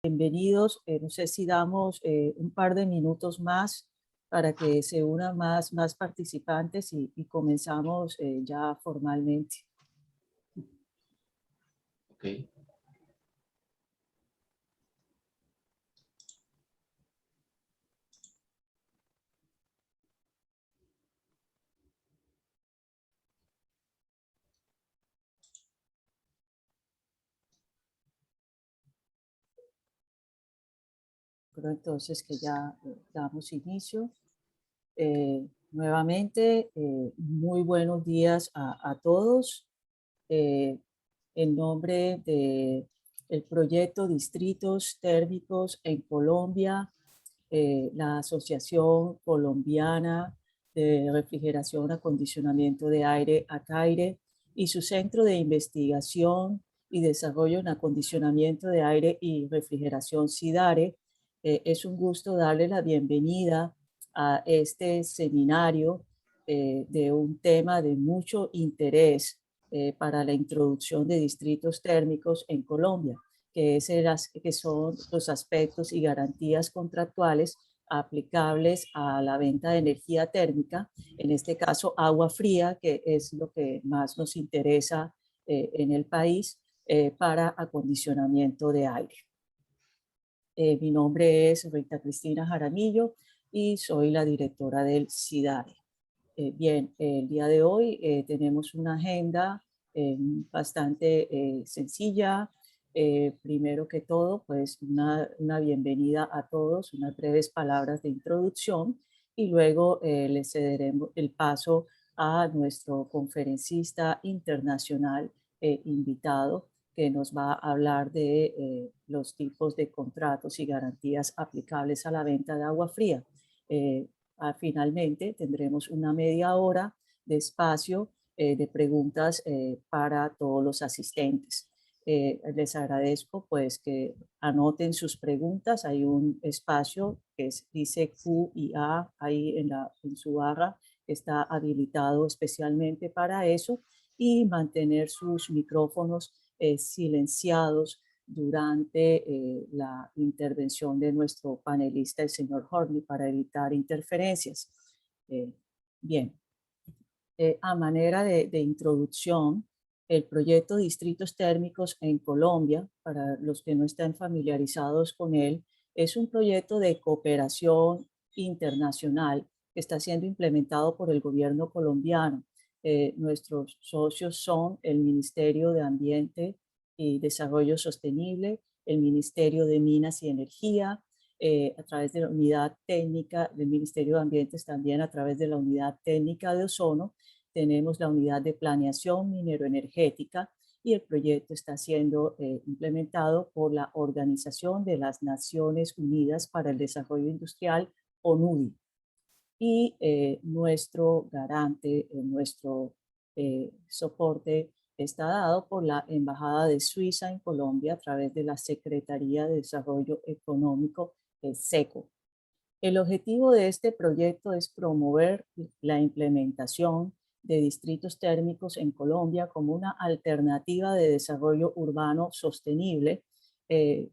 Bienvenidos. No sé si damos un par de minutos más para que se unan más participantes y comenzamos ya formalmente. Ok. Creo entonces que ya damos inicio. Nuevamente, muy buenos días a todos. En nombre del proyecto Distritos Térmicos en Colombia, la Asociación Colombiana de Refrigeración, Acondicionamiento de Aire, ACAIRE, y su Centro de Investigación y Desarrollo en Acondicionamiento de Aire y Refrigeración, CIDARE. Es un gusto darle la bienvenida a este seminario de un tema de mucho interés para la introducción de distritos térmicos en Colombia, que son los aspectos y garantías contractuales aplicables a la venta de energía térmica, en este caso agua fría, que es lo que más nos interesa en el país para acondicionamiento de aire. Mi nombre es Rita Cristina Jaramillo y soy la directora del CIDARE. Bien, el día de hoy tenemos una agenda bastante sencilla. Primero que todo, pues una bienvenida a todos, unas breves palabras de introducción y luego le cederemos el paso a nuestro conferencista internacional invitado que nos va a hablar de los tipos de contratos y garantías aplicables a la venta de agua fría. Finalmente tendremos una media hora de espacio de preguntas para todos los asistentes. Les agradezco pues que anoten sus preguntas. Hay un espacio que dice Q y A ahí en su barra, que está habilitado especialmente para eso, y mantener sus micrófonos silenciados durante la intervención de nuestro panelista, el señor Horney, para evitar interferencias. Bien, a manera de introducción, el proyecto Distritos Térmicos en Colombia, para los que no están familiarizados con él, es un proyecto de cooperación internacional que está siendo implementado por el gobierno colombiano. Nuestros socios son el Ministerio de Ambiente y Desarrollo Sostenible, el Ministerio de Minas y Energía, a través de la unidad técnica del Ministerio de Ambientes, también a través de la unidad técnica de ozono. Tenemos la unidad de planeación mineroenergética y el proyecto está siendo implementado por la Organización de las Naciones Unidas para el Desarrollo Industrial, ONUDI. Y nuestro garante, nuestro soporte está dado por la Embajada de Suiza en Colombia a través de la Secretaría de Desarrollo Económico, SECO. El objetivo de este proyecto es promover la implementación de distritos térmicos en Colombia como una alternativa de desarrollo urbano sostenible,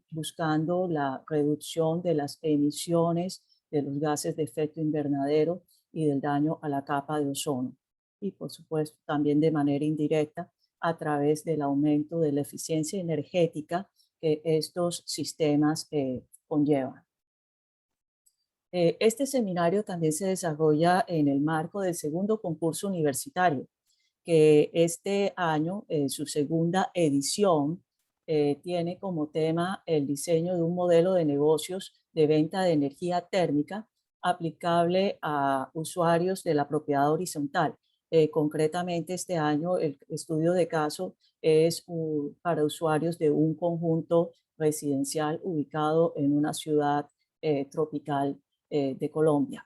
buscando la reducción de las emisiones de los gases de efecto invernadero y del daño a la capa de ozono. Y por supuesto también de manera indirecta a través del aumento de la eficiencia energética que estos sistemas conllevan. Este seminario también se desarrolla en el marco del segundo concurso universitario, que este año, su segunda edición, tiene como tema el diseño de un modelo de negocios de venta de energía térmica aplicable a usuarios de la propiedad horizontal. Concretamente, este año el estudio de caso es para usuarios de un conjunto residencial ubicado en una ciudad tropical de Colombia,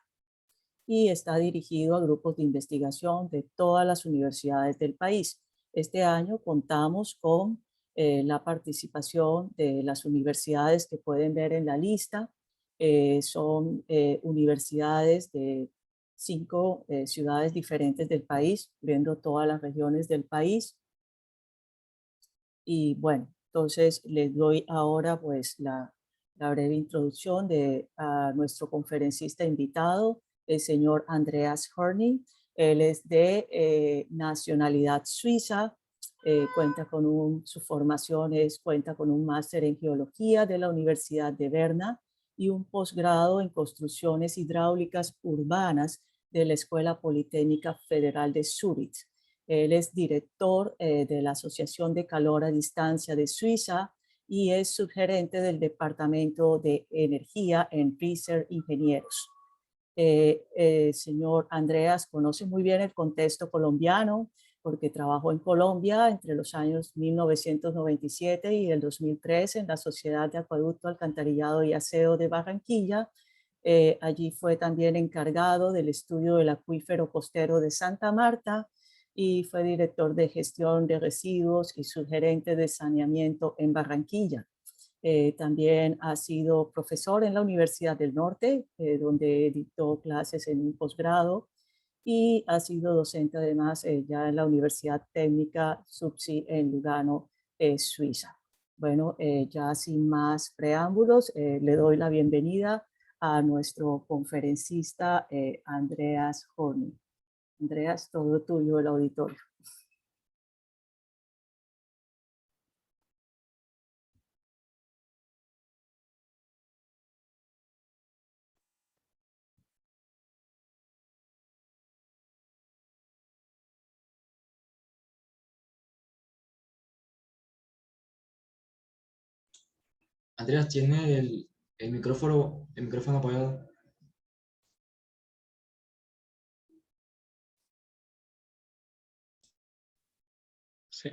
y está dirigido a grupos de investigación de todas las universidades del país. Este año contamos con la participación de las universidades que pueden ver en la lista. Son universidades de 5 ciudades diferentes del país, cubriendo todas las regiones del país. Y bueno, entonces les doy ahora pues la la breve introducción de nuestro conferencista invitado, el señor Andreas Horny. Él es de nacionalidad suiza, cuenta con su formación cuenta con un máster en geología de la Universidad de Berna y un posgrado en construcciones hidráulicas urbanas de la Escuela Politécnica Federal de Zúrich. Él es director de la Asociación de Calor a Distancia de Suiza y es subgerente del Departamento de Energía en Riser Ingenieros. Señor Andreas conoce muy bien el contexto colombiano porque trabajó en Colombia entre los años 1997 y el 2003 en la Sociedad de Acueducto, Alcantarillado y Aseo de Barranquilla. Allí fue también encargado del estudio del acuífero costero de Santa Marta y fue director de gestión de residuos y subgerente de saneamiento en Barranquilla. También ha sido profesor en la Universidad del Norte, donde dictó clases en un posgrado y ha sido docente además ya en la Universidad Técnica SUPSI en Lugano, Suiza. Bueno, ya sin más preámbulos, le doy la bienvenida a nuestro conferencista Andreas Horny. Andreas, todo tuyo el auditorio. Andreas, tiene el micrófono apagado. Sí.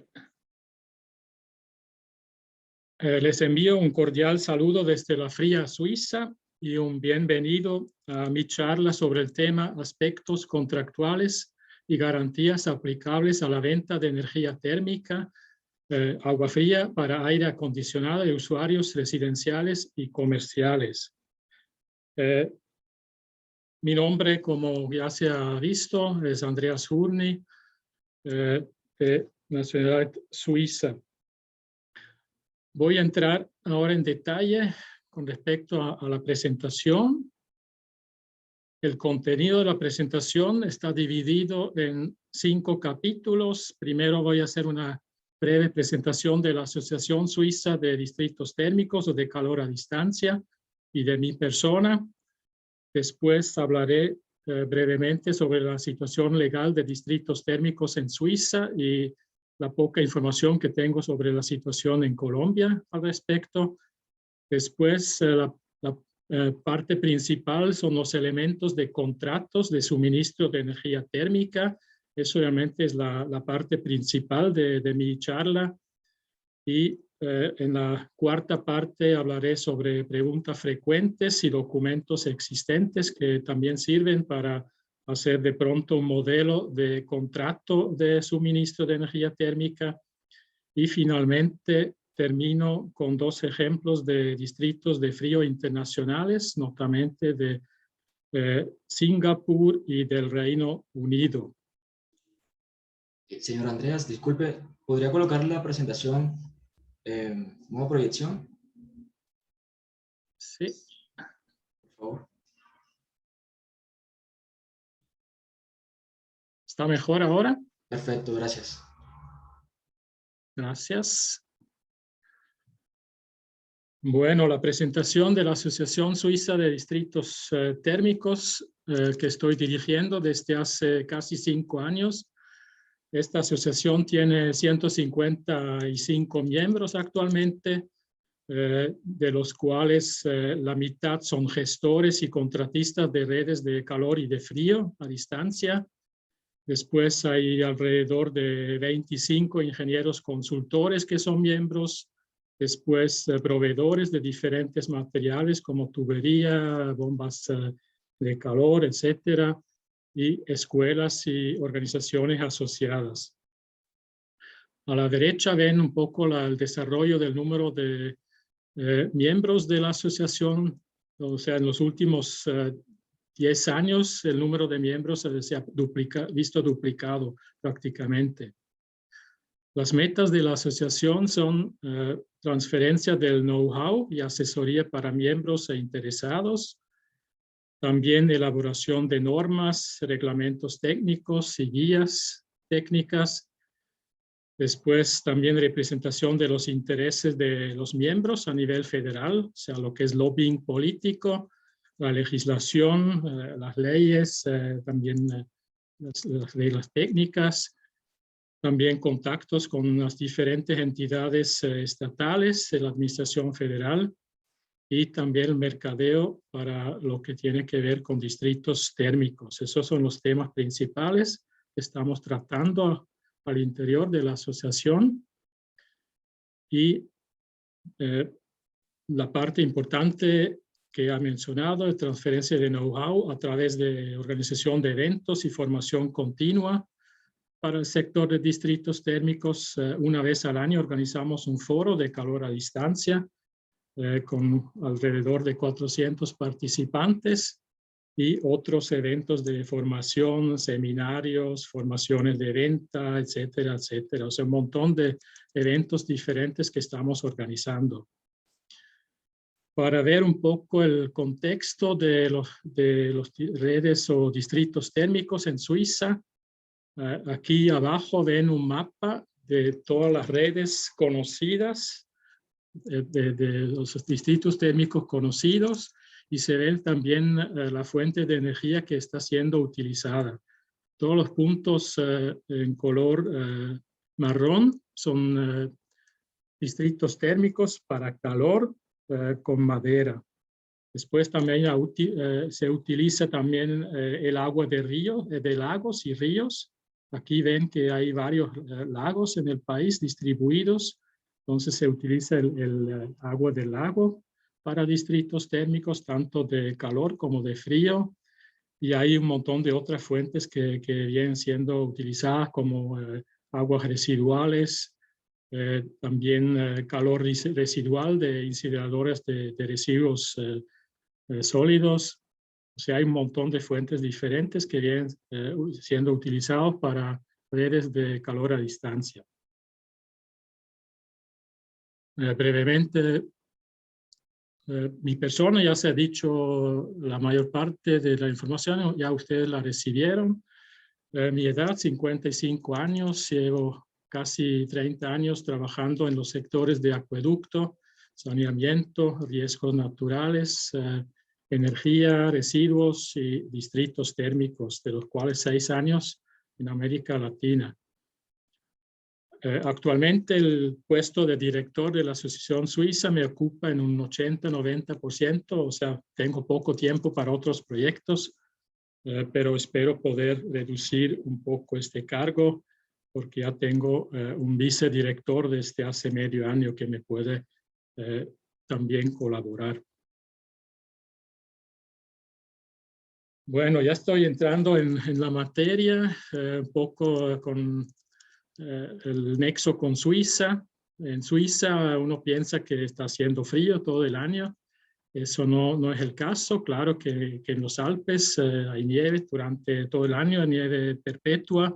Les envío un cordial saludo desde la fría Suiza y un bienvenido a mi charla sobre el tema aspectos contractuales y garantías aplicables a la venta de energía térmica, agua fría para aire acondicionado de usuarios residenciales y comerciales. Mi nombre, como ya se ha visto, es Andreas Horny, de nacionalidad suiza. Voy a entrar ahora en detalle con respecto a la presentación. El contenido de la presentación está dividido en 5 capítulos. Primero voy a hacer una breve presentación de la Asociación Suiza de Distritos Térmicos o de Calor a Distancia y de mi persona. Después hablaré brevemente sobre la situación legal de distritos térmicos en Suiza y la poca información que tengo sobre la situación en Colombia al respecto. Después, la parte principal son los elementos de contratos de suministro de energía térmica. Eso realmente es la parte principal de mi charla. Y en la cuarta parte hablaré sobre preguntas frecuentes y documentos existentes que también sirven para hacer de pronto un modelo de contrato de suministro de energía térmica. Y finalmente termino con 2 ejemplos de distritos de frío internacionales, notamente de Singapur y del Reino Unido. Señor Andreas, disculpe, ¿podría colocar la presentación en modo proyección? Sí. Por favor. ¿Está mejor ahora? Perfecto, gracias. Gracias. Bueno, la presentación de la Asociación Suiza de Distritos Térmicos que estoy dirigiendo desde hace casi 5 años. Esta asociación tiene 155 miembros actualmente, de los cuales la mitad son gestores y contratistas de redes de calor y de frío a distancia. Después hay alrededor de 25 ingenieros consultores que son miembros. Después proveedores de diferentes materiales como tubería, bombas de calor, etcétera, y escuelas y organizaciones asociadas. A la derecha ven un poco el desarrollo del número de miembros de la asociación. O sea, en los últimos 10 años el número de miembros se ha visto duplicado prácticamente. Las metas de la asociación son transferencia del know-how y asesoría para miembros e interesados. También elaboración de normas, reglamentos técnicos y guías técnicas. Después también representación de los intereses de los miembros a nivel federal, o sea, lo que es lobbying político, la legislación, las leyes, también las reglas técnicas. También contactos con las diferentes entidades estatales de la administración federal y también el mercadeo para lo que tiene que ver con distritos térmicos. Esos son los temas principales que estamos tratando al interior de la asociación. Y la parte importante que ha mencionado es transferencia de know-how a través de organización de eventos y formación continua. Para el sector de distritos térmicos, una vez al año organizamos un foro de calor a distancia con alrededor de 400 participantes y otros eventos de formación, seminarios, formaciones de venta, etcétera, etcétera. O sea, un montón de eventos diferentes que estamos organizando. Para ver un poco el contexto de los redes o distritos térmicos en Suiza, aquí abajo ven un mapa de todas las redes conocidas, de los distritos térmicos conocidos, y se ve también la fuente de energía que está siendo utilizada. Todos los puntos en color marrón son distritos térmicos para calor con madera. Después también se utiliza también el agua de lagos y ríos. Aquí ven que hay varios lagos en el país distribuidos. Entonces se utiliza el agua del lago para distritos térmicos, tanto de calor como de frío. Y hay un montón de otras fuentes que vienen siendo utilizadas como aguas residuales, también calor residual de incineradores de residuos sólidos. O sea, hay un montón de fuentes diferentes que vienen siendo utilizados para redes de calor a distancia. Brevemente, mi persona, ya se ha dicho la mayor parte de la información, ya ustedes la recibieron. Mi edad, 55 años, llevo casi 30 años trabajando en los sectores de acueducto, saneamiento, riesgos naturales, energía, residuos y distritos térmicos, de los cuales 6 años en América Latina. Actualmente el puesto de director de la Asociación Suiza me ocupa en un 80-90%, o sea, tengo poco tiempo para otros proyectos, pero espero poder reducir un poco este cargo porque ya tengo un vicedirector desde hace medio año que me puede también colaborar. Bueno, ya estoy entrando en la materia, un poco con el nexo con Suiza. En Suiza uno piensa que está haciendo frío todo el año. Eso no es el caso. Claro que en los Alpes hay nieve durante todo el año, nieve perpetua.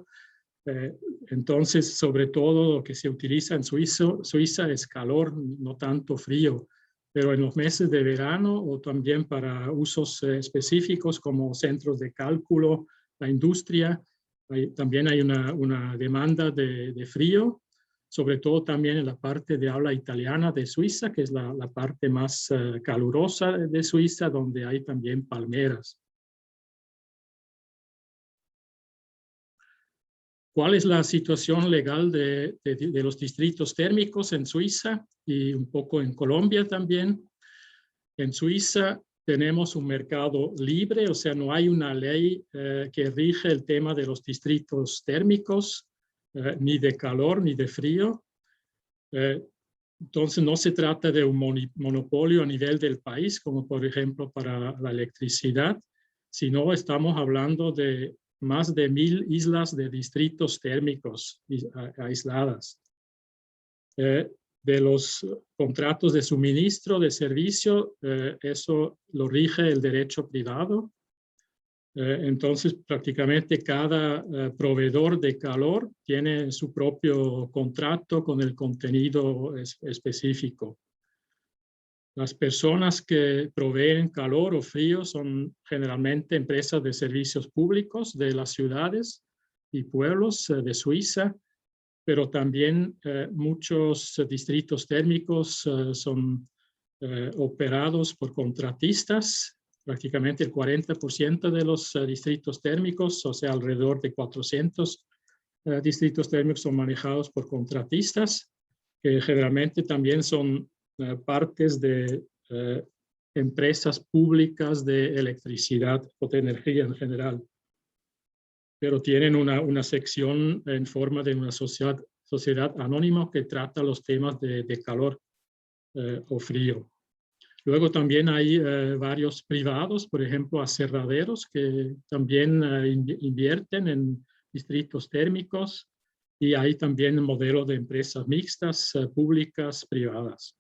Entonces, sobre todo lo que se utiliza en Suiza es calor, no tanto frío. Pero en los meses de verano o también para usos específicos como centros de cálculo, la industria, también hay una demanda de frío, sobre todo también en la parte de habla italiana de Suiza, que es la parte más calurosa de Suiza, donde hay también palmeras. ¿Cuál es la situación legal de los distritos térmicos en Suiza y un poco en Colombia también? En Suiza tenemos un mercado libre, o sea, no hay una ley que rige el tema de los distritos térmicos, ni de calor ni de frío. Entonces no se trata de un monopolio a nivel del país, como por ejemplo para la electricidad, sino estamos hablando de más de 1000 islas de distritos térmicos aisladas. De los contratos de suministro de servicio, eso lo rige el derecho privado. Entonces, prácticamente cada proveedor de calor tiene su propio contrato con el contenido específico. Las personas que proveen calor o frío son generalmente empresas de servicios públicos de las ciudades y pueblos de Suiza, pero también muchos distritos térmicos son operados por contratistas. Prácticamente el 40% de los distritos térmicos, o sea, alrededor de 400 distritos térmicos son manejados por contratistas, que generalmente también son partes de empresas públicas de electricidad o de energía en general, pero tienen una sección en forma de una sociedad anónima que trata los temas de calor o frío. Luego también hay varios privados, por ejemplo, aserraderos, que también invierten en distritos térmicos, y hay también un modelo de empresas mixtas, públicas, privadas.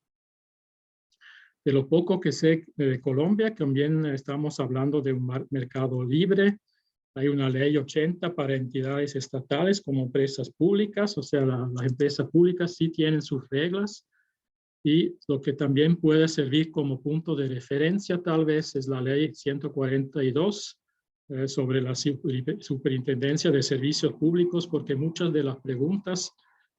De lo poco que sé de Colombia, también estamos hablando de un mercado libre. Hay una ley 80 para entidades estatales como empresas públicas, o sea, las empresas públicas sí tienen sus reglas. Y lo que también puede servir como punto de referencia tal vez es la ley 142 sobre la superintendencia de servicios públicos, porque muchas de las preguntas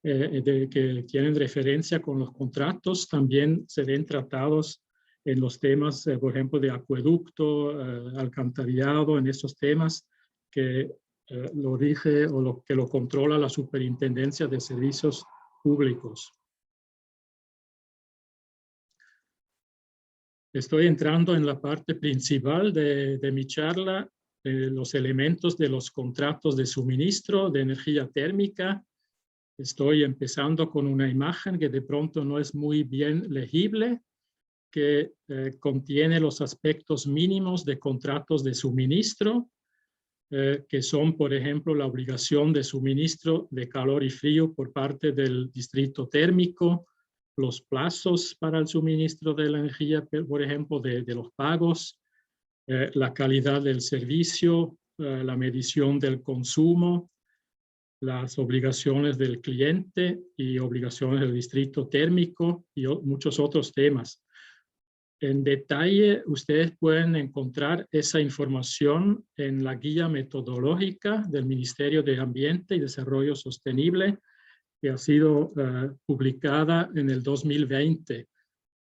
que tienen referencia con los contratos también se ven tratados en los temas, por ejemplo, de acueducto, alcantarillado, en esos temas que lo rige o que lo controla la superintendencia de servicios públicos. Estoy entrando en la parte principal de mi charla, los elementos de los contratos de suministro de energía térmica. Estoy empezando con una imagen que de pronto no es muy bien legible, que contiene los aspectos mínimos de contratos de suministro, que son, por ejemplo, la obligación de suministro de calor y frío por parte del distrito térmico, los plazos para el suministro de la energía, por ejemplo, de los pagos, la calidad del servicio, la medición del consumo, las obligaciones del cliente y obligaciones del distrito térmico y muchos otros temas. En detalle, ustedes pueden encontrar esa información en la guía metodológica del Ministerio de Ambiente y Desarrollo Sostenible, que ha sido publicada en el 2020.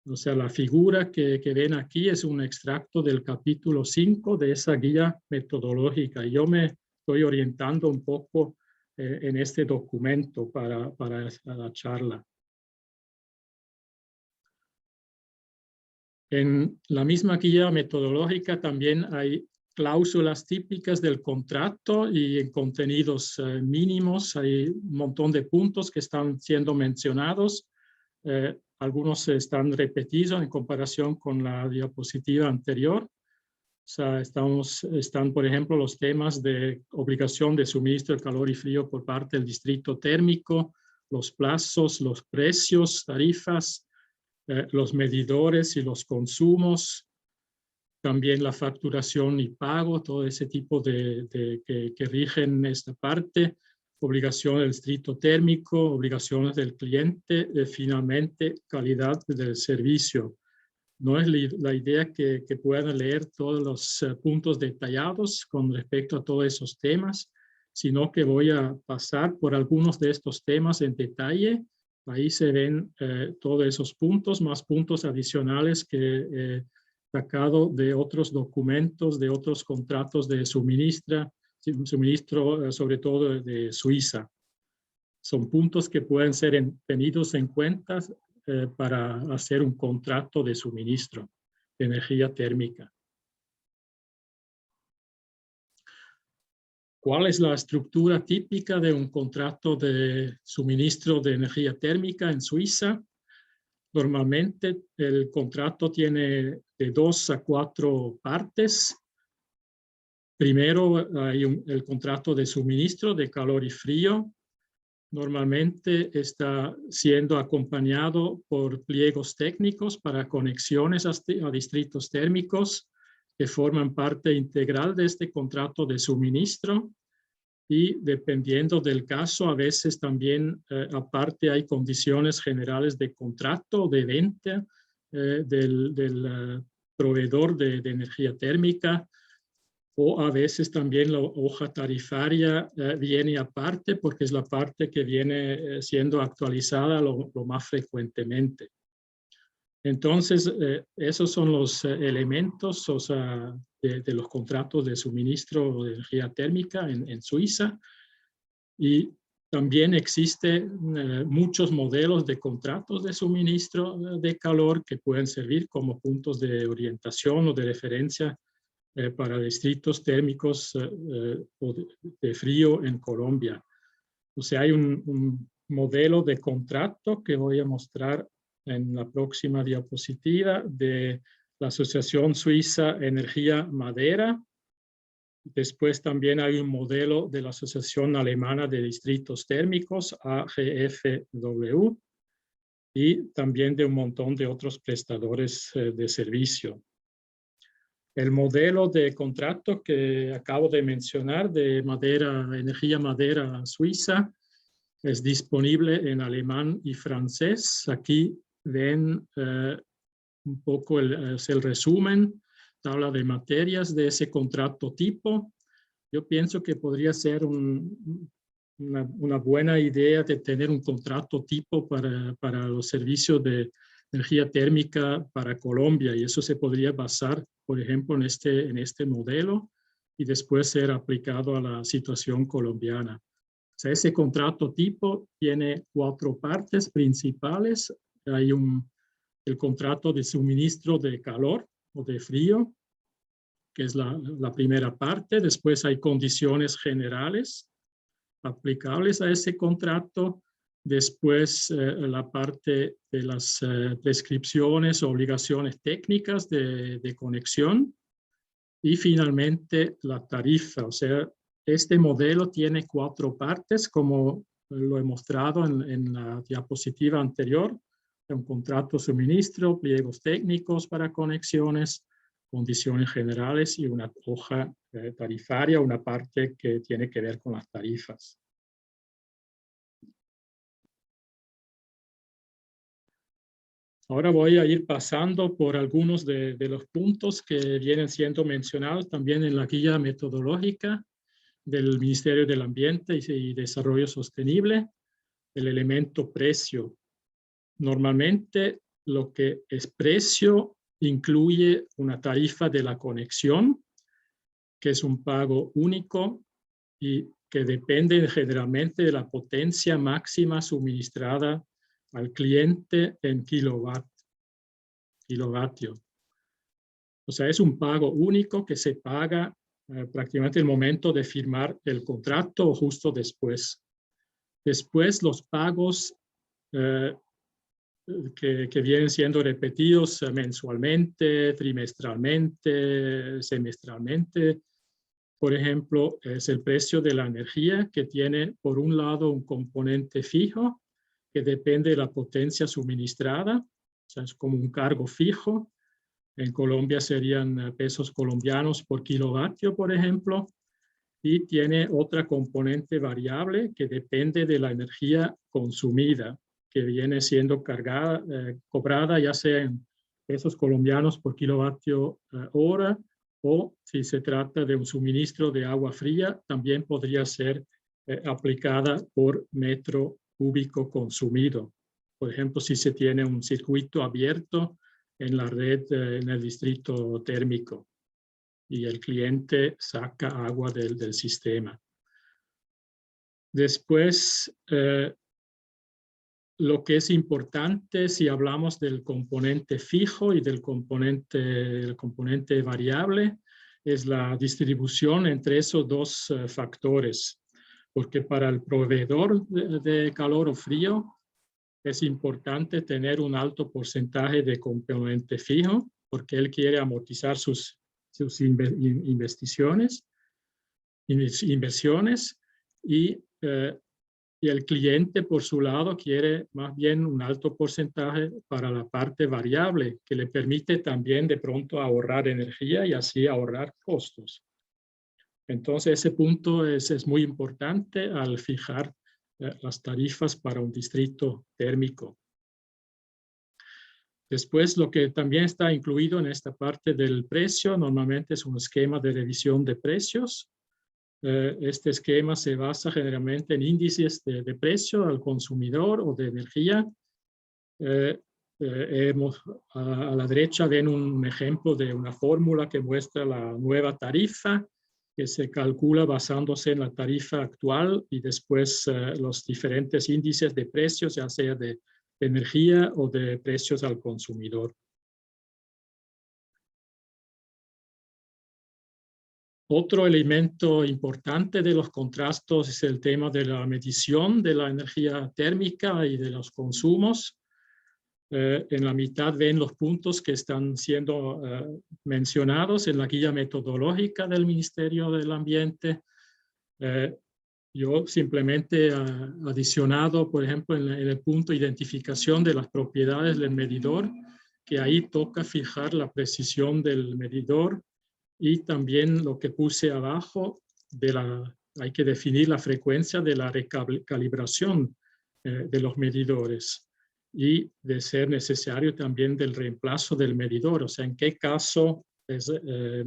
O sea, la figura que ven aquí es un extracto del capítulo 5 de esa guía metodológica. Yo me estoy orientando un poco en este documento para la charla. En la misma guía metodológica también hay cláusulas típicas del contrato y en contenidos mínimos. Hay un montón de puntos que están siendo mencionados. Algunos están repetidos en comparación con la diapositiva anterior. O sea, están, por ejemplo, los temas de obligación de suministro de calor y frío por parte del distrito térmico, los plazos, los precios, tarifas, los medidores y los consumos, también la facturación y pago, todo ese tipo que rigen esta parte, obligaciones del distrito térmico, obligaciones del cliente, finalmente calidad del servicio. No es la idea que puedan leer todos los puntos detallados con respecto a todos esos temas, sino que voy a pasar por algunos de estos temas en detalle. Ahí se ven todos esos puntos, más puntos adicionales que he sacado de otros documentos, de otros contratos de suministro, sobre todo de Suiza. Son puntos que pueden ser tenidos en cuenta para hacer un contrato de suministro de energía térmica. ¿Cuál es la estructura típica de un contrato de suministro de energía térmica en Suiza? Normalmente el contrato tiene de 2 a 4 partes. Primero hay el contrato de suministro de calor y frío. Normalmente está siendo acompañado por pliegos técnicos para conexiones a distritos térmicos, que forman parte integral de este contrato de suministro y dependiendo del caso, a veces también aparte hay condiciones generales de contrato o de venta del proveedor de energía térmica, o a veces también la hoja tarifaria viene aparte porque es la parte que viene siendo actualizada lo más frecuentemente. Entonces, esos son los elementos, o sea, de los contratos de suministro de energía térmica en Suiza. Y también existen muchos modelos de contratos de suministro de calor que pueden servir como puntos de orientación o de referencia para distritos térmicos o de frío en Colombia. O sea, hay un modelo de contrato que voy a mostrar en la próxima diapositiva de la Asociación Suiza Energía Madera. Después también hay un modelo de la Asociación Alemana de Distritos Térmicos, AGFW, y también de un montón de otros prestadores de servicio. El modelo de contrato que acabo de mencionar de energía madera suiza es disponible en alemán y francés. Aquí ven un poco el resumen, tabla de materias de ese contrato tipo. Yo pienso que podría ser una buena idea de tener un contrato tipo para los servicios de energía térmica para Colombia, y eso se podría basar, por ejemplo, en este modelo y después ser aplicado a la situación colombiana. O sea, ese contrato tipo tiene 4 partes principales. Hay el contrato de suministro de calor o de frío, que es la primera parte. Después hay condiciones generales aplicables a ese contrato. Después la parte de las prescripciones o obligaciones técnicas de conexión. Y finalmente la tarifa. O sea, este modelo tiene 4 partes, como lo he mostrado en la diapositiva anterior. Un contrato suministro, pliegos técnicos para conexiones, condiciones generales y una hoja tarifaria, una parte que tiene que ver con las tarifas. Ahora voy a ir pasando por algunos de los puntos que vienen siendo mencionados también en la guía metodológica del Ministerio del Ambiente y Desarrollo Sostenible. El elemento precio. Normalmente lo que es precio incluye una tarifa de la conexión, que es un pago único y que depende generalmente de la potencia máxima suministrada al cliente en kilovatio. O sea, es un pago único que se paga prácticamente el momento de firmar el contrato o justo después. Después los pagos que vienen siendo repetidos mensualmente, trimestralmente, semestralmente. Por ejemplo, es el precio de la energía, que tiene por un lado un componente fijo que depende de la potencia suministrada, o sea, es como un cargo fijo. En Colombia serían pesos colombianos por kilovatio, por ejemplo, y tiene otra componente variable que depende de la energía consumida, que viene siendo cobrada ya sea en pesos colombianos por kilovatio hora, o si se trata de un suministro de agua fría, también podría ser aplicada por metro cúbico consumido. Por ejemplo, si se tiene un circuito abierto en la red, en el distrito térmico, y el cliente saca agua del sistema. Después, lo que es importante si hablamos del componente fijo y del componente variable es la distribución entre esos 2 factores, porque para el proveedor de calor o frío es importante tener un alto porcentaje de componente fijo, porque él quiere amortizar sus inversiones, y Y el cliente, por su lado, quiere más bien un alto porcentaje para la parte variable, que le permite también de pronto ahorrar energía y así ahorrar costos. Entonces, ese punto es muy importante al fijar las tarifas para un distrito térmico. Después, lo que también está incluido en esta parte del precio, normalmente es un esquema de revisión de precios. Este esquema se basa generalmente en índices de precio al consumidor o de energía. A la derecha ven un ejemplo de una fórmula que muestra la nueva tarifa, que se calcula basándose en la tarifa actual y después los diferentes índices de precios, ya sea de energía o de precios al consumidor. Otro elemento importante de los contrastos es el tema de la medición de la energía térmica y de los consumos. En la mitad ven los puntos que están siendo mencionados en la guía metodológica del Ministerio del Ambiente. Yo simplemente he adicionado, por ejemplo, en el punto identificación de las propiedades del medidor, que ahí toca fijar la precisión del medidor. Y también lo que puse abajo, hay que definir la frecuencia de la recalibración de los medidores y de ser necesario también del reemplazo del medidor, o sea, en qué caso es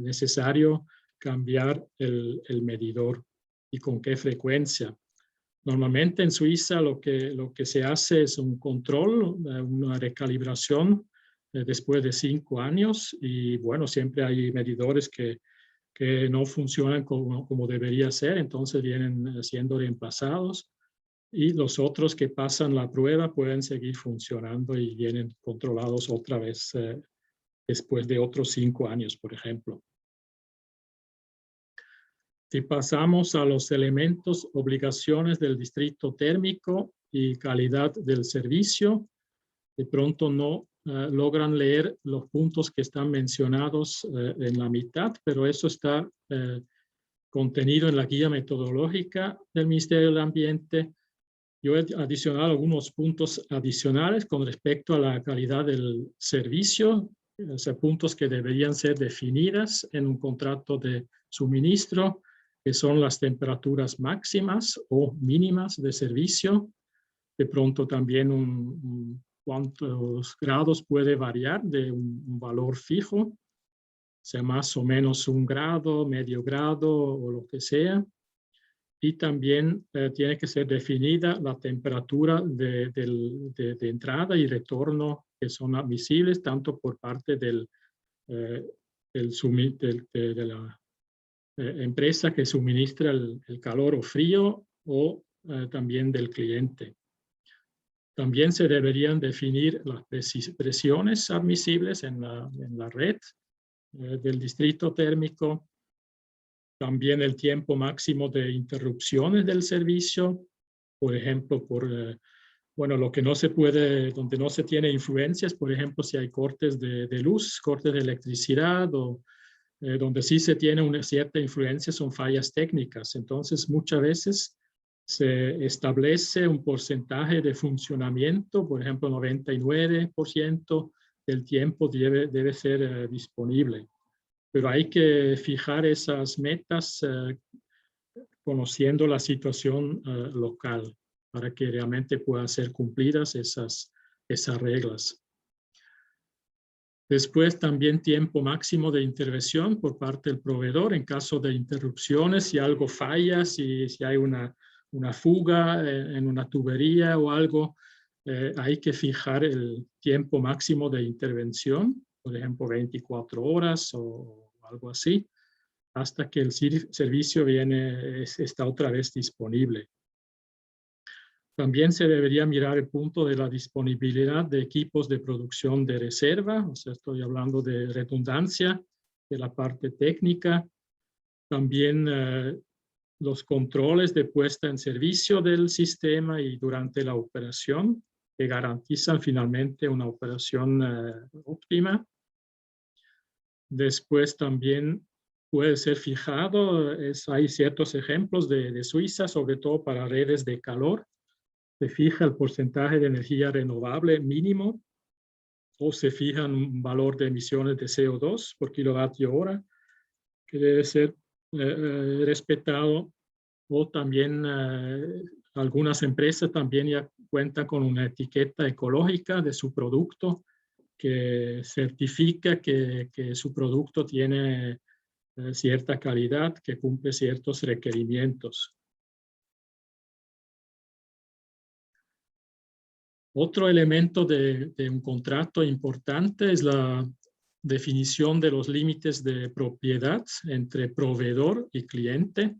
necesario cambiar el medidor y con qué frecuencia. Normalmente en Suiza lo que se hace es un control, una recalibración después de 5 años y bueno, siempre hay medidores que no funcionan como debería ser, entonces vienen siendo reemplazados y los otros que pasan la prueba pueden seguir funcionando y vienen controlados otra vez después de otros 5 años, por ejemplo. Si pasamos a los elementos, obligaciones del distrito térmico y calidad del servicio, de pronto no logran leer los puntos que están mencionados en la mitad, pero eso está contenido en la guía metodológica del Ministerio del Ambiente. Yo he adicionado algunos puntos adicionales con respecto a la calidad del servicio, o sea, puntos que deberían ser definidas en un contrato de suministro, que son las temperaturas máximas o mínimas de servicio. De pronto también cuántos grados puede variar de un valor fijo, sea más o menos 1 grado, medio grado o lo que sea. Y también tiene que ser definida la temperatura de entrada y retorno que son admisibles tanto por parte de la empresa que suministra el calor o frío o también del cliente. También se deberían definir las presiones admisibles en la red del distrito térmico. También el tiempo máximo de interrupciones del servicio, por ejemplo, bueno, lo que no se puede, donde no se tiene influencias, por ejemplo, si hay cortes de luz, cortes de electricidad o donde sí se tiene una cierta influencia son fallas técnicas. Entonces, muchas veces se establece un porcentaje de funcionamiento, por ejemplo, 99% del tiempo debe ser disponible. Pero hay que fijar esas metas conociendo la situación local para que realmente puedan ser cumplidas esas reglas. Después también tiempo máximo de intervención por parte del proveedor en caso de interrupciones, si algo falla, si hay una fuga en una tubería o algo, hay que fijar el tiempo máximo de intervención, por ejemplo 24 horas o algo así, hasta que el servicio está otra vez disponible. También se debería mirar el punto de la disponibilidad de equipos de producción de reserva, o sea, estoy hablando de redundancia, de la parte técnica. También los controles de puesta en servicio del sistema y durante la operación, que garantizan finalmente una operación óptima. Después también puede ser fijado, hay ciertos ejemplos de Suiza, sobre todo para redes de calor, se fija el porcentaje de energía renovable mínimo o se fija un valor de emisiones de CO2 por kilovatio hora que debe ser respetado, o también algunas empresas también ya cuentan con una etiqueta ecológica de su producto que certifica que su producto tiene cierta calidad, que cumple ciertos requerimientos. Otro elemento de un contrato importante es la definición de los límites de propiedad entre proveedor y cliente.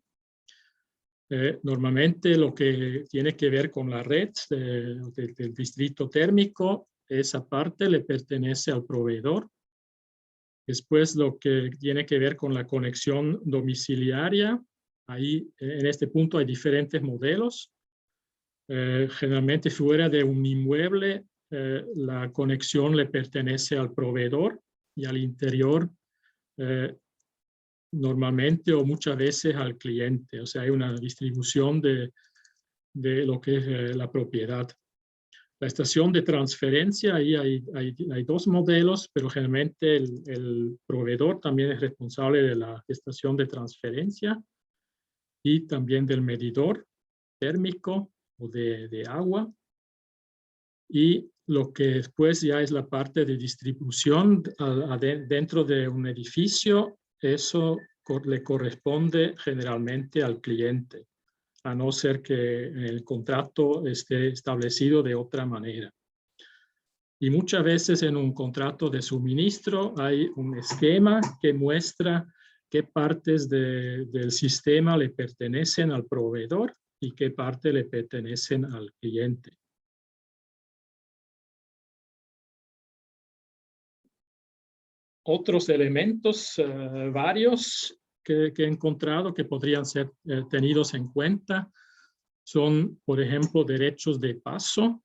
Normalmente lo que tiene que ver con la red del distrito térmico, esa parte le pertenece al proveedor. Después lo que tiene que ver con la conexión domiciliaria, ahí en este punto hay diferentes modelos. Generalmente fuera de un inmueble, la conexión le pertenece al proveedor y al interior normalmente o muchas veces al cliente. O sea, hay una distribución de lo que es la propiedad. La estación de transferencia, ahí hay dos modelos, pero generalmente el proveedor también es responsable de la estación de transferencia y también del medidor térmico o de agua. Y lo que después ya es la parte de distribución dentro de un edificio, eso le corresponde generalmente al cliente, a no ser que el contrato esté establecido de otra manera. Y muchas veces en un contrato de suministro hay un esquema que muestra qué partes del sistema le pertenecen al proveedor y qué partes le pertenecen al cliente. Otros elementos varios que he encontrado que podrían ser tenidos en cuenta son, por ejemplo, derechos de paso.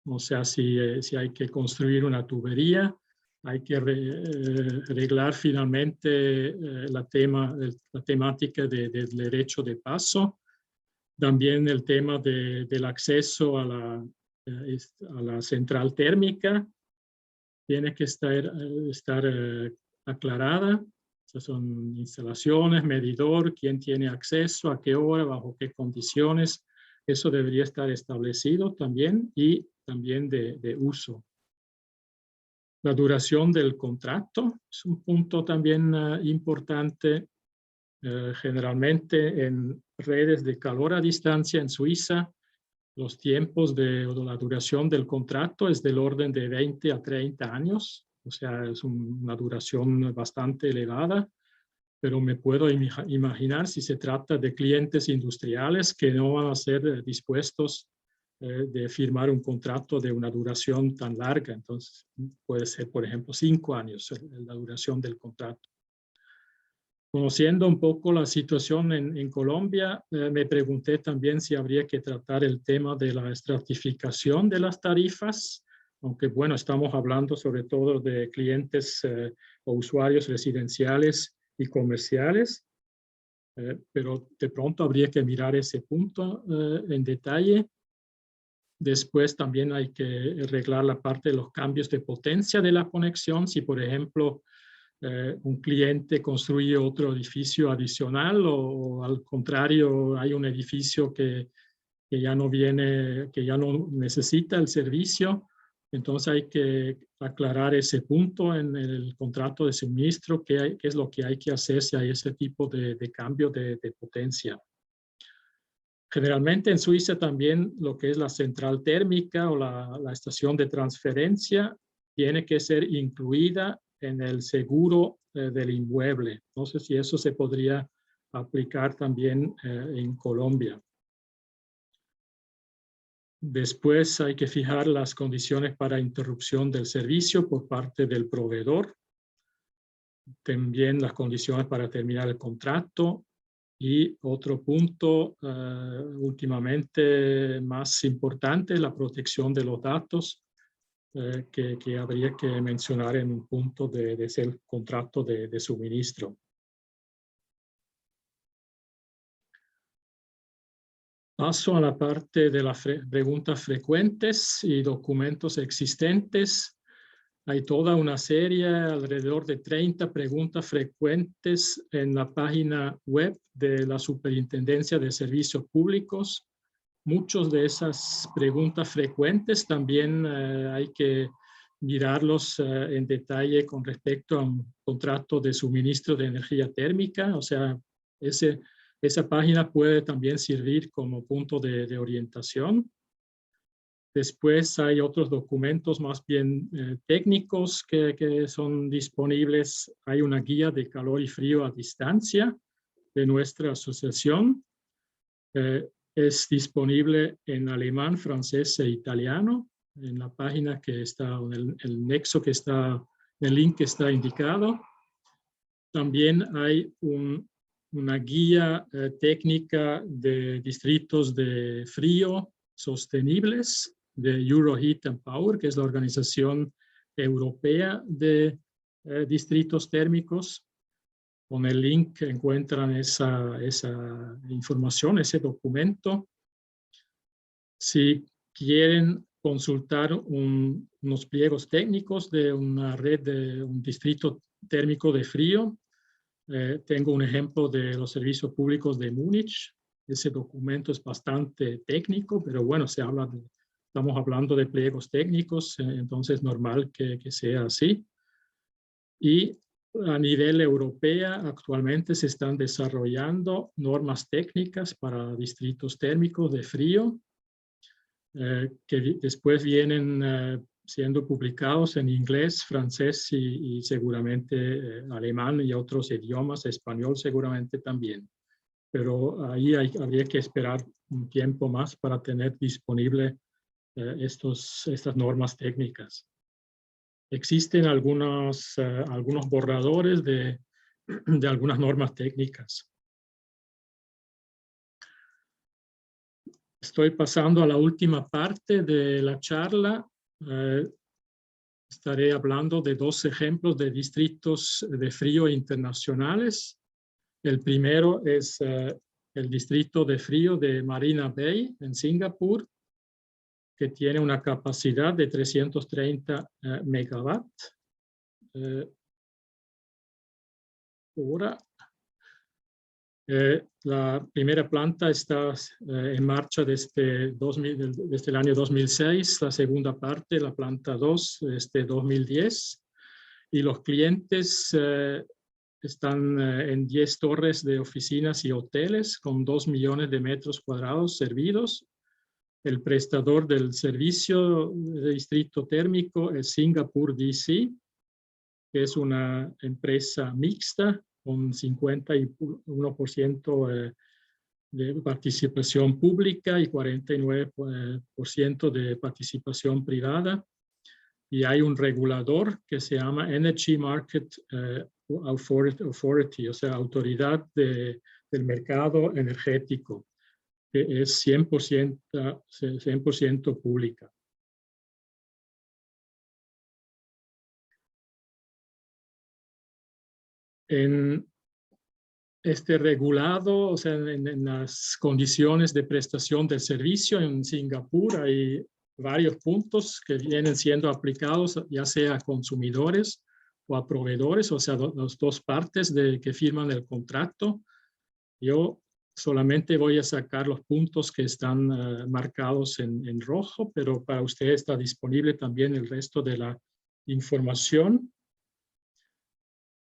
O sea, si hay que construir una tubería, hay que arreglar finalmente la temática del derecho de paso. También el tema del acceso a la central térmica tiene que estar aclarada. Esas son instalaciones, medidor, quién tiene acceso, a qué hora, bajo qué condiciones. Eso debería estar establecido también y también de uso. La duración del contrato es un punto también importante. Generalmente en redes de calor a distancia en Suiza, los tiempos o la duración del contrato es del orden de 20 a 30 años. O sea, es una duración bastante elevada. Pero me puedo imaginar si se trata de clientes industriales que no van a ser dispuestos de firmar un contrato de una duración tan larga. Entonces, puede ser, por ejemplo, 5 años la duración del contrato. Conociendo un poco la situación en Colombia, me pregunté también si habría que tratar el tema de la estratificación de las tarifas, aunque bueno, estamos hablando sobre todo de clientes o usuarios residenciales y comerciales, pero de pronto habría que mirar ese punto en detalle. Después también hay que arreglar la parte de los cambios de potencia de la conexión. Si, por ejemplo, un cliente construye otro edificio adicional o al contrario, hay un edificio que ya no necesita el servicio, entonces hay que aclarar ese punto en el contrato de suministro, qué es lo que hay que hacer si hay ese tipo de cambio de potencia. Generalmente en Suiza también lo que es la central térmica o la estación de transferencia tiene que ser incluida en el seguro del inmueble. No sé si eso se podría aplicar también en Colombia. Después hay que fijar las condiciones para interrupción del servicio por parte del proveedor. También las condiciones para terminar el contrato. Y otro punto últimamente más importante, la protección de los datos, que habría que mencionar en un punto de ese contrato de suministro. Paso a la parte de las preguntas frecuentes y documentos existentes. Hay toda una serie, alrededor de 30 preguntas frecuentes en la página web de la Superintendencia de Servicios Públicos. Muchas de esas preguntas frecuentes también hay que mirarlos en detalle con respecto a un contrato de suministro de energía térmica. O sea, esa página puede también servir como punto de orientación. Después hay otros documentos más bien técnicos que son disponibles. Hay una guía de calor y frío a distancia de nuestra asociación. Es disponible en alemán, francés e italiano en la página que está, en el nexo que está, el link que está indicado. También hay una guía técnica de distritos de frío sostenibles de Euroheat and Power, que es la organización europea de distritos térmicos. Con el link encuentran esa información, ese documento. Si quieren consultar unos pliegos técnicos de una red de un distrito térmico de frío, tengo un ejemplo de los servicios públicos de Múnich. Ese documento es bastante técnico, pero bueno, estamos hablando de pliegos técnicos, entonces es normal que sea así. Y a nivel europeo, actualmente se están desarrollando normas técnicas para distritos térmicos de frío, que después vienen siendo publicados en inglés, francés y seguramente alemán y otros idiomas, español seguramente también. Pero ahí habría que esperar un tiempo más para tener disponible estas normas técnicas. Existen algunos borradores de algunas normas técnicas. Estoy pasando a la última parte de la charla. Estaré hablando de 2 ejemplos de distritos de frío internacionales. El primero es el distrito de frío de Marina Bay en Singapur, que tiene una capacidad de 330 megawatts hora. La primera planta está en marcha desde el año 2006, la segunda parte, la planta 2, desde 2010. Y los clientes están en 10 torres de oficinas y hoteles con 2 millones de metros cuadrados servidos. El prestador del servicio de distrito térmico es Singapore DC, que es una empresa mixta con 51% de participación pública y 49% de participación privada. Y hay un regulador que se llama Energy Market Authority, o sea, autoridad del mercado energético, que es 100% pública. En este regulado, o sea, en las condiciones de prestación del servicio en Singapur hay varios puntos que vienen siendo aplicados ya sea a consumidores o a proveedores, o sea, las 2 partes que firman el contrato. Yo solamente voy a sacar los puntos que están marcados en rojo, pero para usted está disponible también el resto de la información.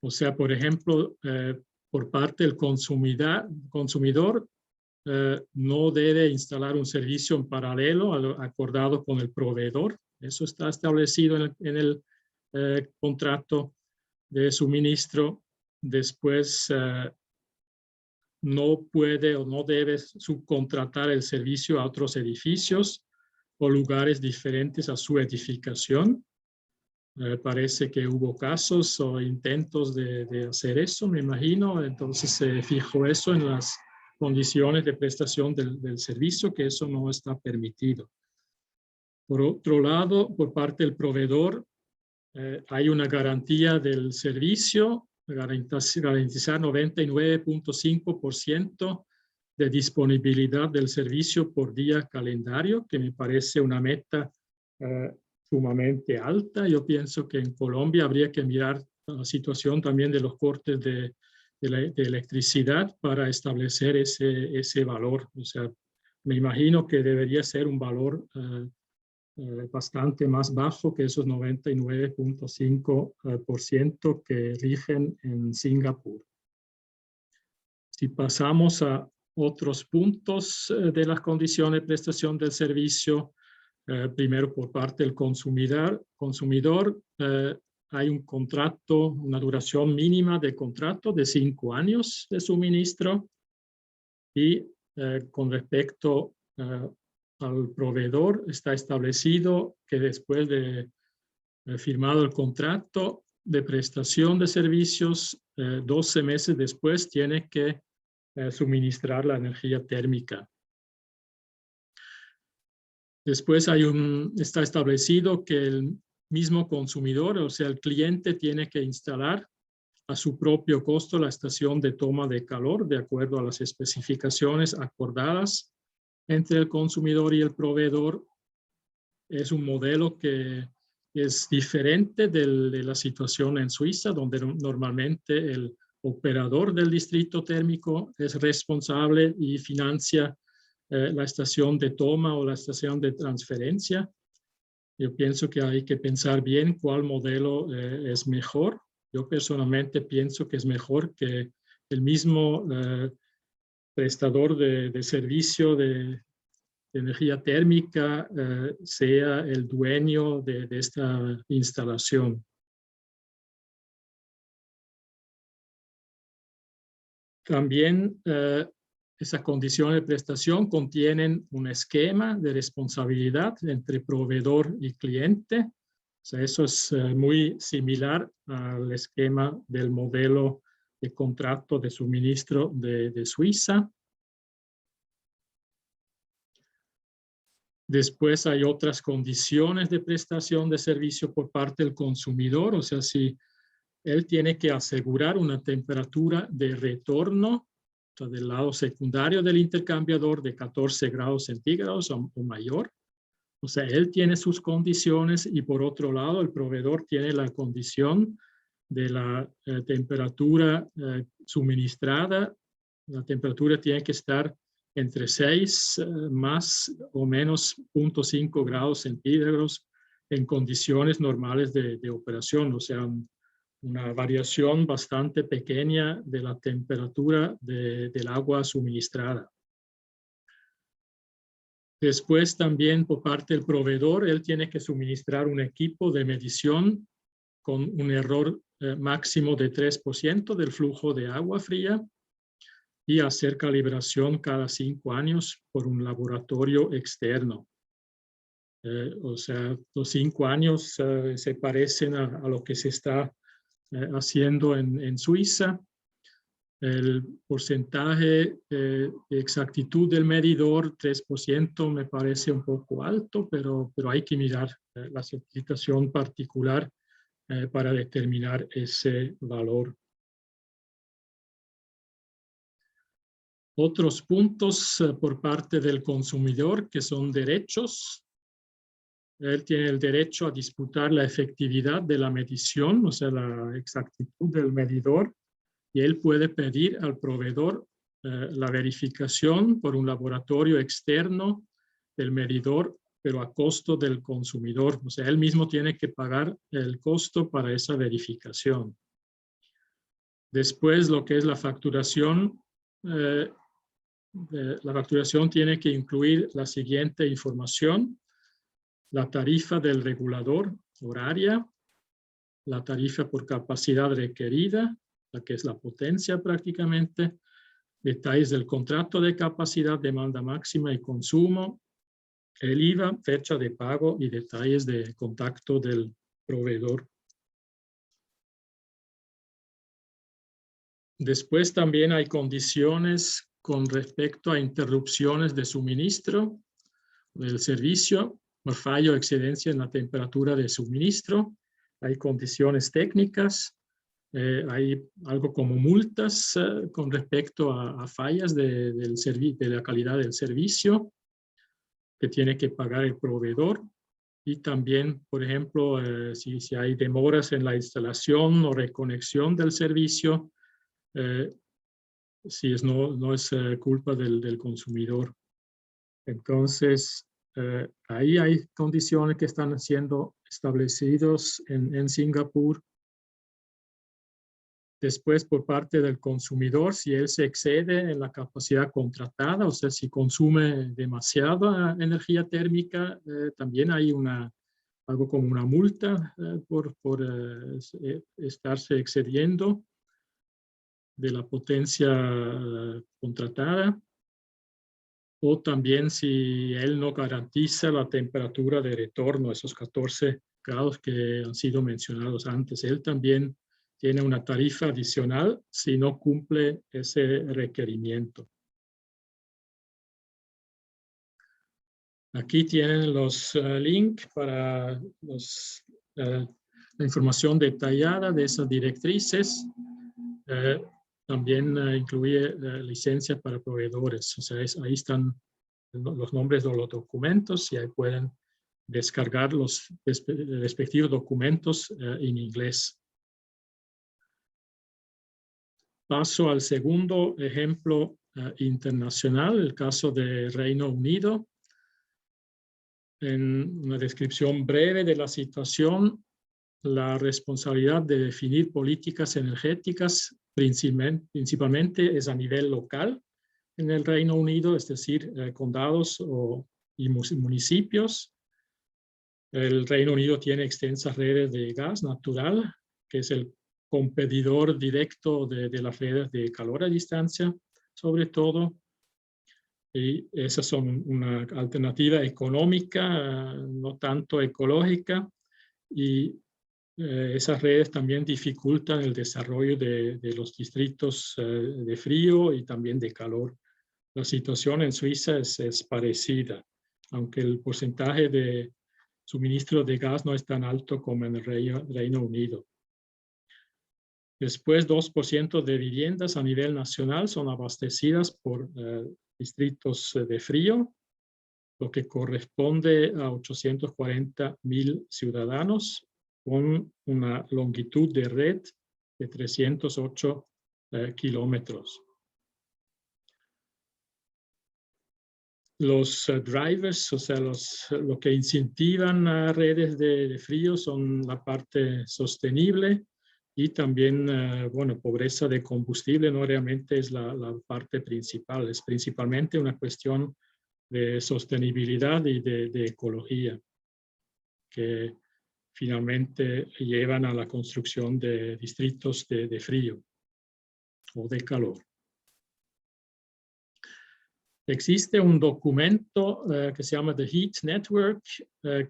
O sea, por ejemplo, por parte del consumidor no debe instalar un servicio en paralelo acordado con el proveedor. Eso está establecido en el contrato de suministro. Después, no puede o no debe subcontratar el servicio a otros edificios o lugares diferentes a su edificación. Parece que hubo casos o intentos de hacer eso, me imagino. Entonces se fijó eso en las condiciones de prestación del servicio, que eso no está permitido. Por otro lado, por parte del proveedor, hay una garantía del servicio, garantizar 99.5% de disponibilidad del servicio por día calendario, que me parece una meta sumamente alta. Yo pienso que en Colombia habría que mirar la situación también de los cortes de electricidad para establecer ese valor. O sea, me imagino que debería ser un valor bastante más bajo que esos 99.5% que rigen en Singapur. Si pasamos a otros puntos de las condiciones de prestación del servicio, primero por parte del consumidor, hay un contrato, una duración mínima de contrato de 5 años de suministro y con respecto al proveedor está establecido que después de firmado el contrato de prestación de servicios, 12 meses después tiene que suministrar la energía térmica. Después está establecido que el mismo consumidor, o sea, el cliente, tiene que instalar a su propio costo la estación de toma de calor de acuerdo a las especificaciones acordadas entre el consumidor y el proveedor. Es un modelo que es diferente de la situación en Suiza, donde normalmente el operador del distrito térmico es responsable y financia la estación de toma o la estación de transferencia. Yo pienso que hay que pensar bien cuál modelo es mejor. Yo personalmente pienso que es mejor que el mismo prestador de servicio de energía térmica sea el dueño de esta instalación. También esas condiciones de prestación contienen un esquema de responsabilidad entre proveedor y cliente. O sea, eso es muy similar al esquema del modelo de contrato de suministro de Suiza. Después hay otras condiciones de prestación de servicio por parte del consumidor. O sea, si él tiene que asegurar una temperatura de retorno, o sea, del lado secundario del intercambiador de 14 grados centígrados o mayor. O sea, él tiene sus condiciones y por otro lado el proveedor tiene la condición de la temperatura suministrada. La temperatura tiene que estar entre 6 más o menos 0.5 grados centígrados en condiciones normales de operación. O sea, una variación bastante pequeña de la temperatura del agua suministrada. Después también por parte del proveedor, él tiene que suministrar un equipo de medición con un error máximo de 3% del flujo de agua fría y hacer calibración cada 5 años por un laboratorio externo. O sea, los 5 años se parecen a lo que se está haciendo en Suiza. El porcentaje de exactitud del medidor, 3%, me parece un poco alto, pero hay que mirar la situación particular para determinar ese valor. Otros puntos por parte del consumidor que son derechos. Él tiene el derecho a disputar la efectividad de la medición, o sea, la exactitud del medidor, y él puede pedir al proveedor la verificación por un laboratorio externo del medidor, pero a costo del consumidor. O sea, él mismo tiene que pagar el costo para esa verificación. Después, lo que es la facturación tiene que incluir la siguiente información: la tarifa del regulador horaria, la tarifa por capacidad requerida, la que es la potencia prácticamente, detalles del contrato de capacidad, demanda máxima y consumo, el IVA, fecha de pago y detalles de contacto del proveedor. Después también hay condiciones con respecto a interrupciones de suministro del servicio por fallo o excedencia en la temperatura de suministro. Hay condiciones técnicas hay algo como multas con respecto a fallas de la calidad del servicio que tiene que pagar el proveedor. Y también, por ejemplo, si hay demoras en la instalación o reconexión del servicio, si no es culpa del consumidor. Entonces, ahí hay condiciones que están siendo establecidas en Singapur. Después, por parte del consumidor, si él se excede en la capacidad contratada, o sea, si consume demasiada energía térmica, también hay algo como una multa por estarse excediendo de la potencia contratada. O también si él no garantiza la temperatura de retorno, esos 14 grados que han sido mencionados antes, él también tiene una tarifa adicional si no cumple ese requerimiento. Aquí tienen los links para la información detallada de esas directrices. También incluye licencia para proveedores. O sea, ahí están los nombres de los documentos y ahí pueden descargar los respectivos documentos en inglés. Paso al segundo ejemplo internacional, el caso de Reino Unido. En una descripción breve de la situación, la responsabilidad de definir políticas energéticas principalmente es a nivel local en el Reino Unido, es decir, condados y municipios. El Reino Unido tiene extensas redes de gas natural, que es el competidor directo de las redes de calor a distancia, sobre todo. Y esas son una alternativa económica, no tanto ecológica, y esas redes también dificultan el desarrollo de los distritos de frío y también de calor. La situación en Suiza es parecida, aunque el porcentaje de suministro de gas no es tan alto como en el Reino Unido. Después, 2% de viviendas a nivel nacional son abastecidas por distritos de frío, lo que corresponde a 840,000 ciudadanos con una longitud de red de 308 kilómetros. Los drivers, o sea, lo que incentivan a redes de frío son la parte sostenible y también, bueno, pobreza de combustible no realmente es la parte principal, es principalmente una cuestión de sostenibilidad y de ecología que finalmente llevan a la construcción de distritos de frío o de calor. Existe un documento que se llama The Heat Network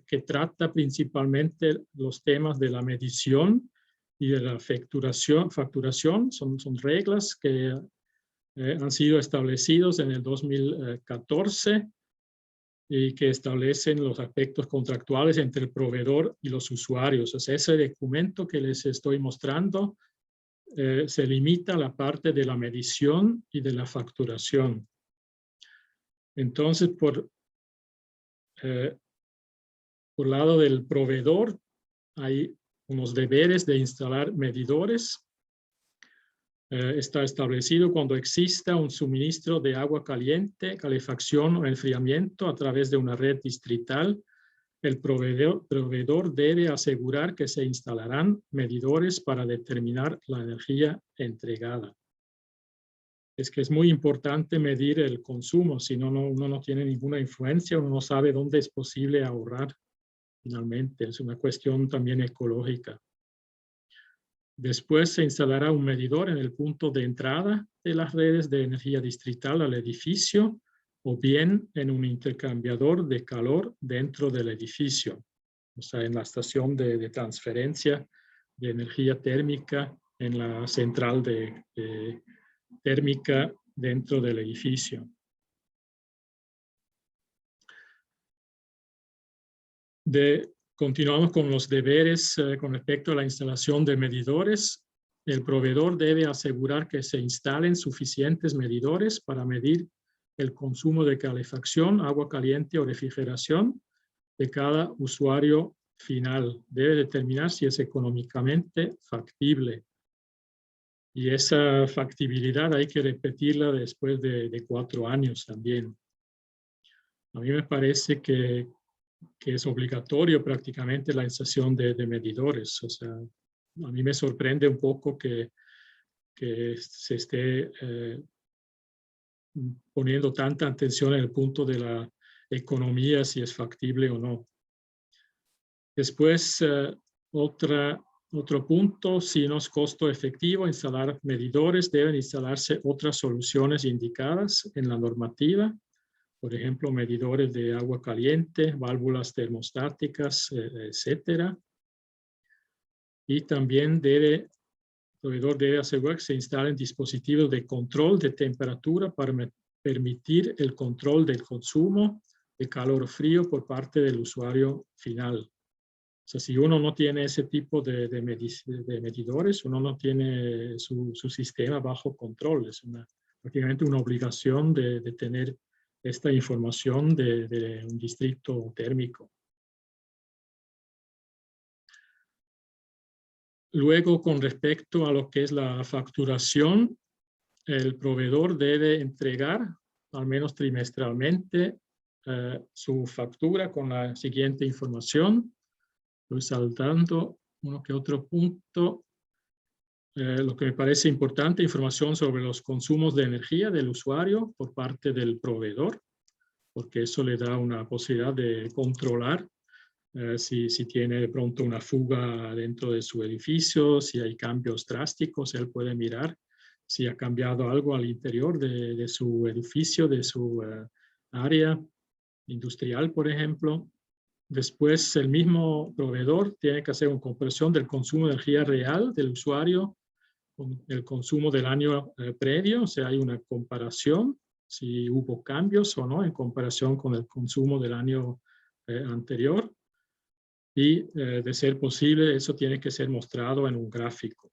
que trata principalmente los temas de la medición y de la facturación. Son reglas que han sido establecidos en el 2014 y que establecen los aspectos contractuales entre el proveedor y los usuarios. O sea, ese documento que les estoy mostrando se limita a la parte de la medición y de la facturación. Entonces, por lado del proveedor, hay unos deberes de instalar medidores. Está establecido cuando exista un suministro de agua caliente, calefacción o enfriamiento a través de una red distrital, el proveedor debe asegurar que se instalarán medidores para determinar la energía entregada. Es que es muy importante medir el consumo, si no, uno no tiene ninguna influencia, uno no sabe dónde es posible ahorrar finalmente. Es una cuestión también ecológica. Después se instalará un medidor en el punto de entrada de las redes de energía distrital al edificio o bien en un intercambiador de calor dentro del edificio, o sea, en la estación de transferencia de energía térmica en la central de térmica dentro del edificio. Continuamos con los deberes con respecto a la instalación de medidores. el proveedor debe asegurar que se instalen suficientes medidores para medir el consumo de calefacción, agua caliente o refrigeración de cada usuario final. Debe determinar si es económicamente factible. Y esa factibilidad hay que repetirla después de 4 años también. A mí me parece que es obligatorio prácticamente la instalación de medidores. O sea, a mí me sorprende un poco que se esté poniendo tanta atención en el punto de la economía, si es factible o no. Después, otro punto, si no es costo efectivo instalar medidores, deben instalarse otras soluciones indicadas en la normativa. Por ejemplo, medidores de agua caliente, válvulas termostáticas, etcétera. Y también el proveedor debe asegurar que se instalen dispositivos de control de temperatura para permitir el control del consumo de calor o frío por parte del usuario final. O sea, si uno no tiene ese tipo de medidores, uno no tiene su sistema bajo control. Es prácticamente una obligación de tener esta información de un distrito térmico. Luego, con respecto a lo que es la facturación, el proveedor debe entregar, al menos trimestralmente, su factura con la siguiente información. Estoy saltando uno que otro punto. Lo que me parece importante, información sobre los consumos de energía del usuario por parte del proveedor, porque eso le da una posibilidad de controlar si tiene de pronto una fuga dentro de su edificio, si hay cambios drásticos, él puede mirar si ha cambiado algo al interior de su edificio, de su área industrial, por ejemplo. Después, el mismo proveedor tiene que hacer una comparación del consumo de energía real del usuario con el consumo del año previo, o sea, hay una comparación, si hubo cambios o no en comparación con el consumo del año anterior. Y de ser posible, eso tiene que ser mostrado en un gráfico.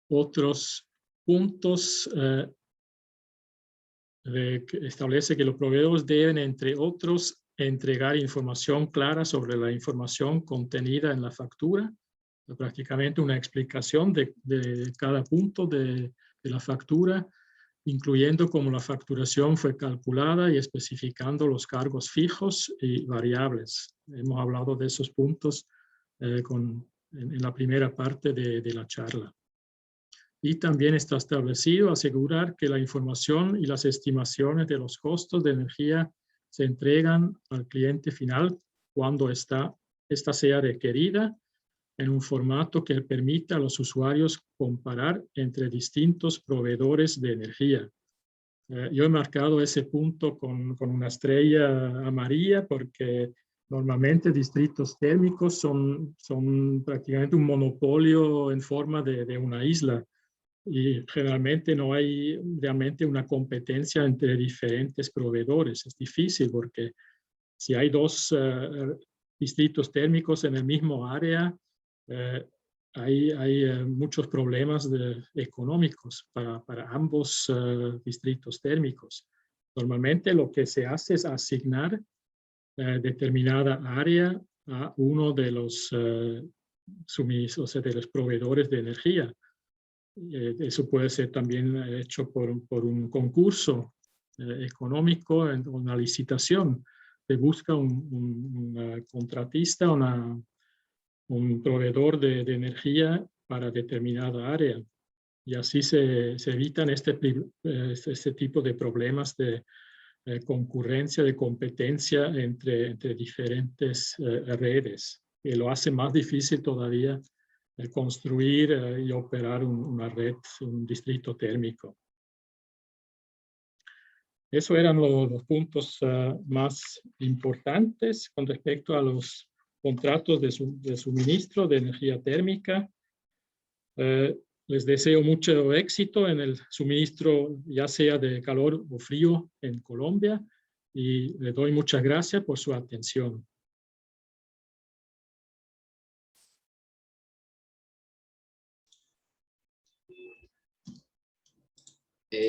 Otros puntos establece que los proveedores deben, entre otros, entregar información clara sobre la información contenida en la factura, prácticamente una explicación de cada punto de la factura, incluyendo cómo la facturación fue calculada y especificando los cargos fijos y variables. Hemos hablado de esos puntos en la primera parte de la charla. Y también está establecido asegurar que la información y las estimaciones de los costos de energía se entregan al cliente final cuando esta sea requerida en un formato que permita a los usuarios comparar entre distintos proveedores de energía. Yo he marcado ese punto con una estrella amarilla porque normalmente distritos térmicos son prácticamente un monopolio en forma de una isla y generalmente no hay realmente una competencia entre diferentes proveedores. Es difícil porque si hay 2 distritos térmicos en el mismo área, hay muchos problemas económicos para ambos distritos térmicos. Normalmente lo que se hace es asignar determinada área a uno de los suministros, o sea, de los proveedores de energía. Eso puede ser también hecho por un concurso económico o una licitación. Se busca un contratista, un proveedor de energía para determinada área. Y así se evitan este tipo de problemas de concurrencia, de competencia entre diferentes redes. Que lo hace más difícil todavía construir y operar una red, un distrito térmico. Esos eran los puntos más importantes con respecto a los contratos de suministro de energía térmica. Les deseo mucho éxito en el suministro, ya sea de calor o frío en Colombia, y les doy muchas gracias por su atención.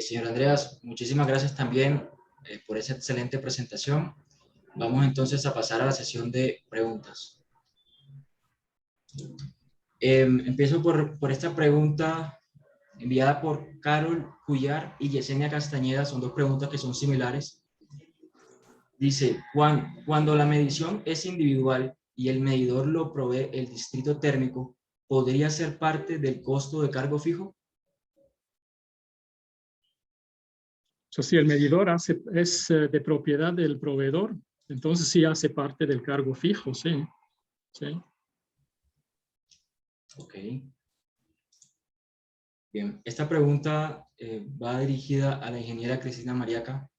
Señor Andreas, muchísimas gracias también por esa excelente presentación. Vamos entonces a pasar a la sesión de preguntas. Empiezo por esta pregunta enviada por Carol Cuyar y Yesenia Castañeda. Son dos preguntas que son similares. Dice, cuando la medición es individual y el medidor lo provee el distrito térmico, ¿podría ser parte del costo de cargo fijo? O sea, si el medidor es de propiedad del proveedor, entonces sí hace parte del cargo fijo, sí. Sí. Ok. Bien, esta pregunta va dirigida a la ingeniera Cristina Mariaca.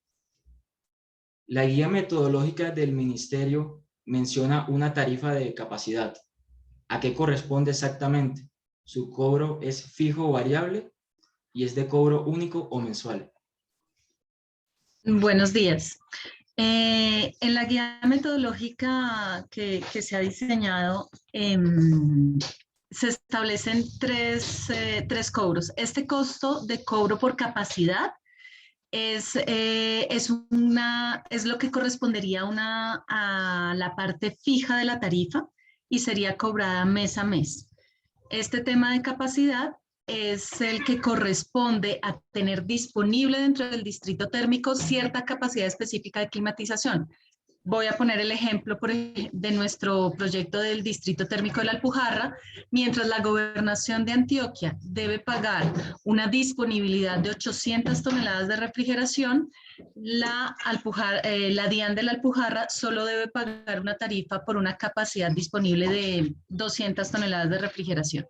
La guía metodológica del ministerio menciona una tarifa de capacidad. ¿A qué corresponde exactamente? ¿Su cobro es fijo o variable? ¿Y es de cobro único o mensual? Buenos días. En la guía metodológica que se ha diseñado, se establecen tres cobros. Este costo de cobro por capacidad es lo que correspondería a la parte fija de la tarifa y sería cobrada mes a mes. Este tema de capacidad es el que corresponde a tener disponible dentro del distrito térmico cierta capacidad específica de climatización. Voy a poner el ejemplo de nuestro proyecto del distrito térmico de la Alpujarra. Mientras la gobernación de Antioquia debe pagar una disponibilidad de 800 toneladas de refrigeración, la DIAN de la Alpujarra solo debe pagar una tarifa por una capacidad disponible de 200 toneladas de refrigeración.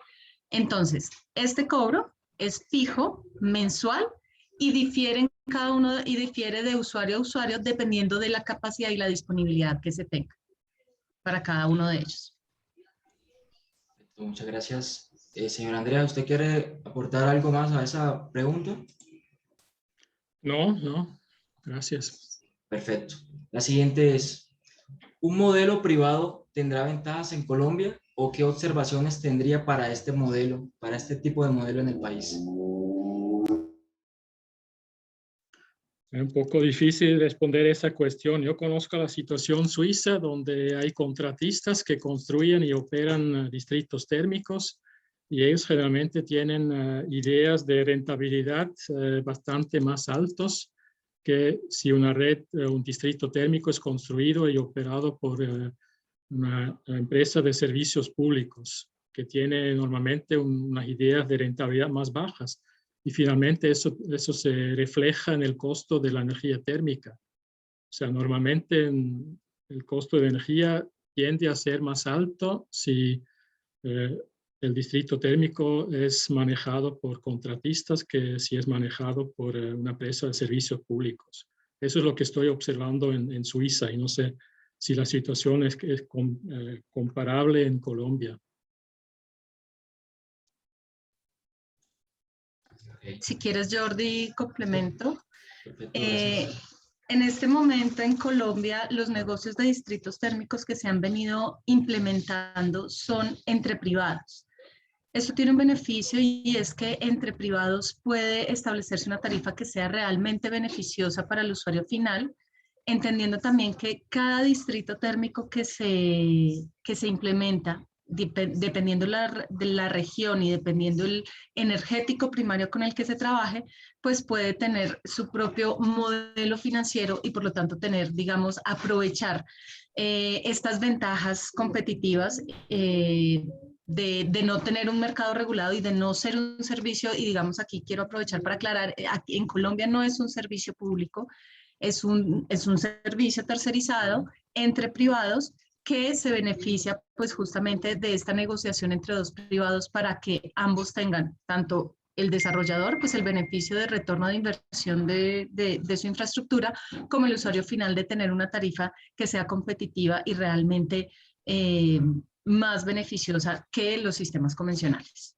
Entonces, este cobro es fijo, mensual, y difiere de usuario a usuario dependiendo de la capacidad y la disponibilidad que se tenga para cada uno de ellos. Muchas gracias. Señor Andrea, ¿usted quiere aportar algo más a esa pregunta? No, gracias. Perfecto. La siguiente es, ¿un modelo privado tendrá ventajas en Colombia o qué observaciones tendría para este modelo, para este tipo de modelo en el país? Es un poco difícil responder esa cuestión. Yo conozco la situación suiza donde hay contratistas que construyen y operan distritos térmicos y ellos generalmente tienen ideas de rentabilidad bastante más altos que si una red, un distrito térmico es construido y operado por una empresa de servicios públicos que tiene normalmente unas ideas de rentabilidad más bajas. Y finalmente eso se refleja en el costo de la energía térmica. O sea, normalmente el costo de energía tiende a ser más alto si el distrito térmico es manejado por contratistas que si es manejado por una empresa de servicios públicos. Eso es lo que estoy observando en Suiza y no sé si la situación es comparable en Colombia. Si quieres, Jordi, complemento. Perfecto, gracias. En este momento en Colombia, los negocios de distritos térmicos que se han venido implementando son entre privados. Esto tiene un beneficio y es que entre privados puede establecerse una tarifa que sea realmente beneficiosa para el usuario final, entendiendo también que cada distrito térmico que se implementa, dependiendo de la región y dependiendo el energético primario con el que se trabaje, pues puede tener su propio modelo financiero y por lo tanto tener, digamos, aprovechar estas ventajas competitivas de no tener un mercado regulado y de no ser un servicio, y digamos aquí quiero aprovechar para aclarar, aquí en Colombia no es un servicio público, es un servicio tercerizado entre privados que se beneficia pues justamente de esta negociación entre dos privados para que ambos tengan tanto el desarrollador, pues el beneficio de retorno de inversión de su infraestructura, como el usuario final de tener una tarifa que sea competitiva y realmente más beneficiosa que los sistemas convencionales.